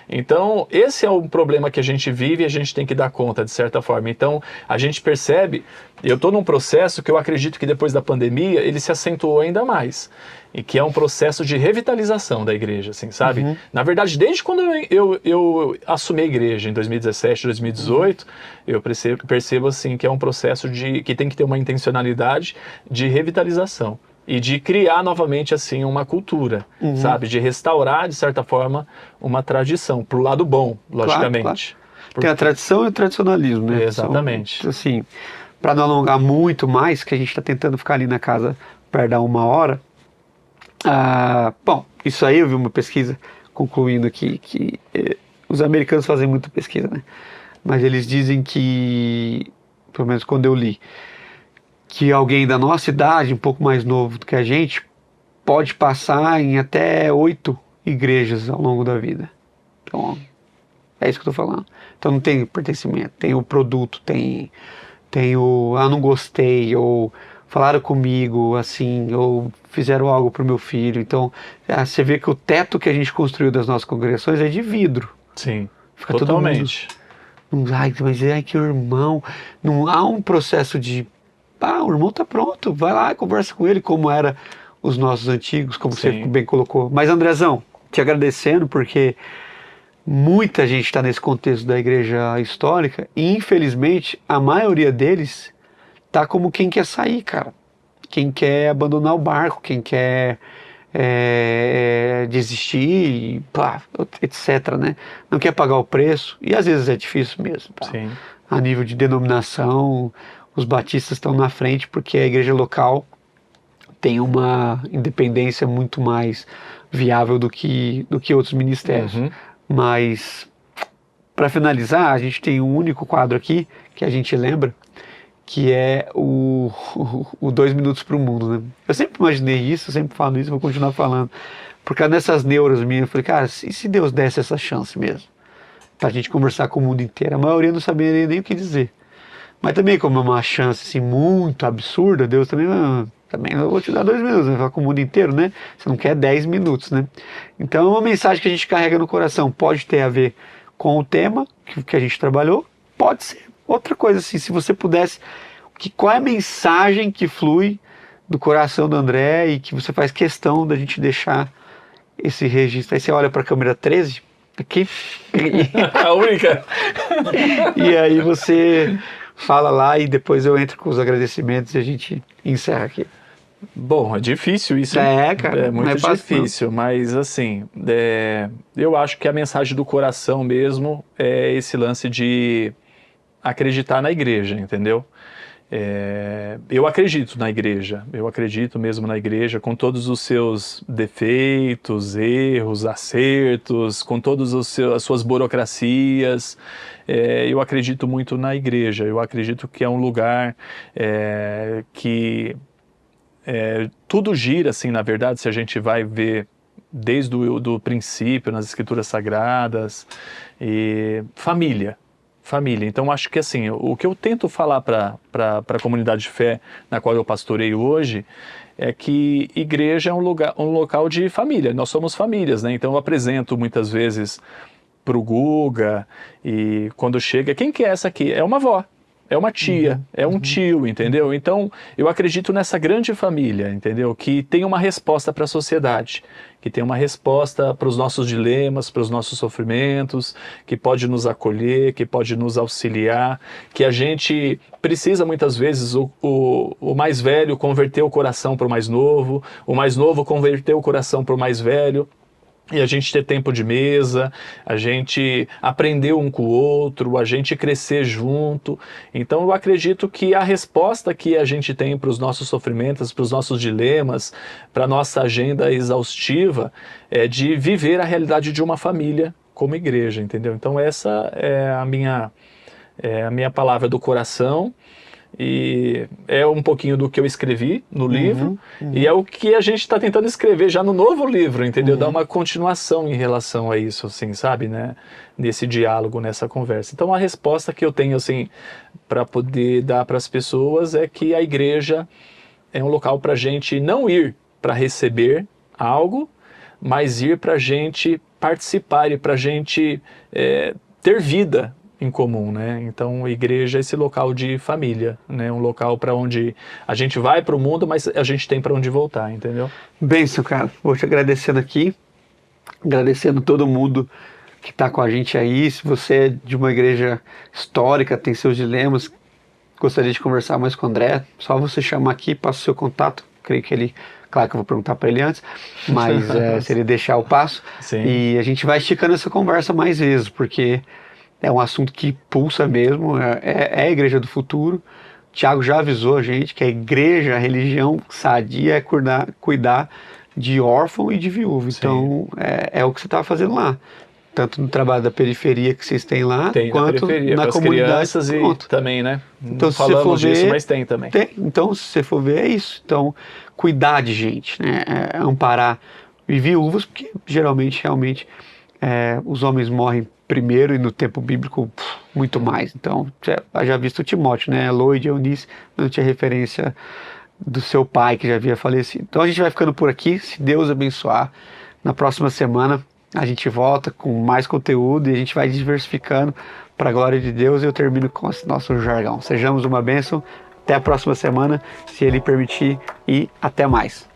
Então, esse é o problema que a gente vive e a gente tem que dar conta, de certa forma. Então, a gente percebe, eu estou num processo que eu acredito que depois da pandemia, ele se acentuou ainda mais. E que é um processo de revitalização da igreja, assim, sabe? Na verdade, desde quando eu assumi a igreja, em 2017, 2018, eu percebo, assim, que é um processo que tem que ter uma intencionalidade de revitalização. E de criar novamente, assim, uma cultura, sabe? De restaurar, de certa forma, uma tradição, pro lado bom, logicamente. Claro. Tem a tradição e o tradicionalismo, né? Exatamente. São, assim, para não alongar muito mais, que a gente está tentando ficar ali na casa perto da 1 hora. Bom, isso aí eu vi uma pesquisa concluindo aqui que os americanos fazem muita pesquisa, né? Mas eles dizem que, pelo menos quando eu li, que alguém da nossa idade, um pouco mais novo do que a gente, pode passar em até 8 igrejas ao longo da vida. Então, é isso que eu estou falando. Então não tem pertencimento, tem o produto, tem o não gostei, ou falaram comigo assim, ou fizeram algo para o meu filho. Então, você vê que o teto que a gente construiu das nossas congregações é de vidro. Sim, Fica totalmente. Todo mundo, mas que o irmão, não há um processo de o irmão tá pronto, vai lá e conversa com ele, como era os nossos antigos, como você bem colocou. Mas Andrezão, te agradecendo, porque muita gente está nesse contexto da igreja histórica e infelizmente a maioria deles tá como quem quer sair, cara. Quem quer abandonar o barco, quem quer desistir, etc, né? Não quer pagar o preço, e às vezes é difícil mesmo. Tá? Sim. A nível de denominação, os batistas estão na frente porque a igreja local tem uma independência muito mais viável do que outros ministérios. Mas, para finalizar, a gente tem um único quadro aqui que a gente lembra, que é o 2 minutos para o mundo, né? Eu sempre imaginei isso, eu sempre falo isso, vou continuar falando. Porque nessas neuras minhas, eu falei, cara, e se Deus desse essa chance mesmo? Pra gente conversar com o mundo inteiro? A maioria não saberia nem o que dizer. Mas também, como é uma chance assim, muito absurda, Deus também eu vou te dar 2 minutos, né? Falar com o mundo inteiro, né? Você não quer 10 minutos, né? Então, uma mensagem que a gente carrega no coração pode ter a ver com o tema que a gente trabalhou, pode ser outra coisa assim, se você pudesse, qual é a mensagem que flui do coração do André e que você faz questão da gente deixar esse registro? Aí você olha para a câmera 13, aqui, A única. e aí você fala lá e depois eu entro com os agradecimentos e a gente encerra aqui. Bom, é difícil isso. Cara, é muito não é fácil, difícil, mas assim, eu acho que a mensagem do coração mesmo é esse lance de acreditar na igreja, entendeu? Eu acredito na igreja, eu acredito mesmo na igreja, com todos os seus defeitos, erros, acertos, com todas as suas burocracias. Eu acredito muito na igreja, eu acredito que é um lugar que tudo gira, assim, na verdade, se a gente vai ver desde o princípio, nas escrituras sagradas, e família. Então, acho que assim, o que eu tento falar para a comunidade de fé na qual eu pastoreio hoje é que igreja é um local de família, nós somos famílias, né? Então eu apresento muitas vezes para o Guga, e quando chega, quem que é essa aqui? É uma avó, é uma tia, é um tio, entendeu? Então eu acredito nessa grande família, entendeu? Que tem uma resposta para a sociedade, que tem uma resposta para os nossos dilemas, para os nossos sofrimentos, que pode nos acolher, que pode nos auxiliar, que a gente precisa muitas vezes o mais velho converter o coração para o mais novo, o mais novo converter o coração para o mais velho, e a gente ter tempo de mesa, a gente aprender um com o outro, a gente crescer junto. Então eu acredito que a resposta que a gente tem para os nossos sofrimentos, para os nossos dilemas, para a nossa agenda exaustiva, é de viver a realidade de uma família como igreja, entendeu? Então essa é a minha palavra do coração. E é um pouquinho do que eu escrevi no livro, e é o que a gente está tentando escrever já no novo livro, entendeu? Dar uma continuação em relação a isso, assim, sabe, né? Nesse diálogo, nessa conversa. Então a resposta que eu tenho, assim, para poder dar para as pessoas é que a igreja é um local para a gente não ir para receber algo, mas ir para a gente participar e para a gente ter vida em comum, né? Então, a igreja é esse local de família, né? Um local para onde a gente vai para o mundo, mas a gente tem para onde voltar, entendeu? Bênção, cara. Vou te agradecendo aqui, agradecendo todo mundo que está com a gente aí. Se você é de uma igreja histórica, tem seus dilemas, gostaria de conversar mais com o André, só você chamar aqui, passa o seu contato. Creio que ele, claro que eu vou perguntar para ele antes, mas se ele deixar eu passo. Sim. E a gente vai esticando essa conversa mais vezes, porque é um assunto que pulsa mesmo, é a igreja do futuro. Tiago já avisou a gente que a igreja, a religião sadia é cuidar de órfão e de viúvo. Sim. Então é o que você está fazendo lá. Tanto no trabalho da periferia que vocês têm lá, Tem quanto na periferia, na com comunidade. as crianças e também, né? Então, Não se você falamos for disso, ver, mas tem também. Então, se você for ver, é isso. Então, cuidar de gente, né? Amparar e viúvas, porque geralmente, realmente, os homens morrem primeiro e no tempo bíblico muito mais. Então, você já visto o Timóteo, né? Lloyd, Eunice, não tinha referência do seu pai que já havia falecido. Então, a gente vai ficando por aqui, se Deus abençoar. Na próxima semana, a gente volta com mais conteúdo e a gente vai diversificando para a glória de Deus. E eu termino com esse nosso jargão. Sejamos uma bênção. Até a próxima semana, se Ele permitir, e até mais.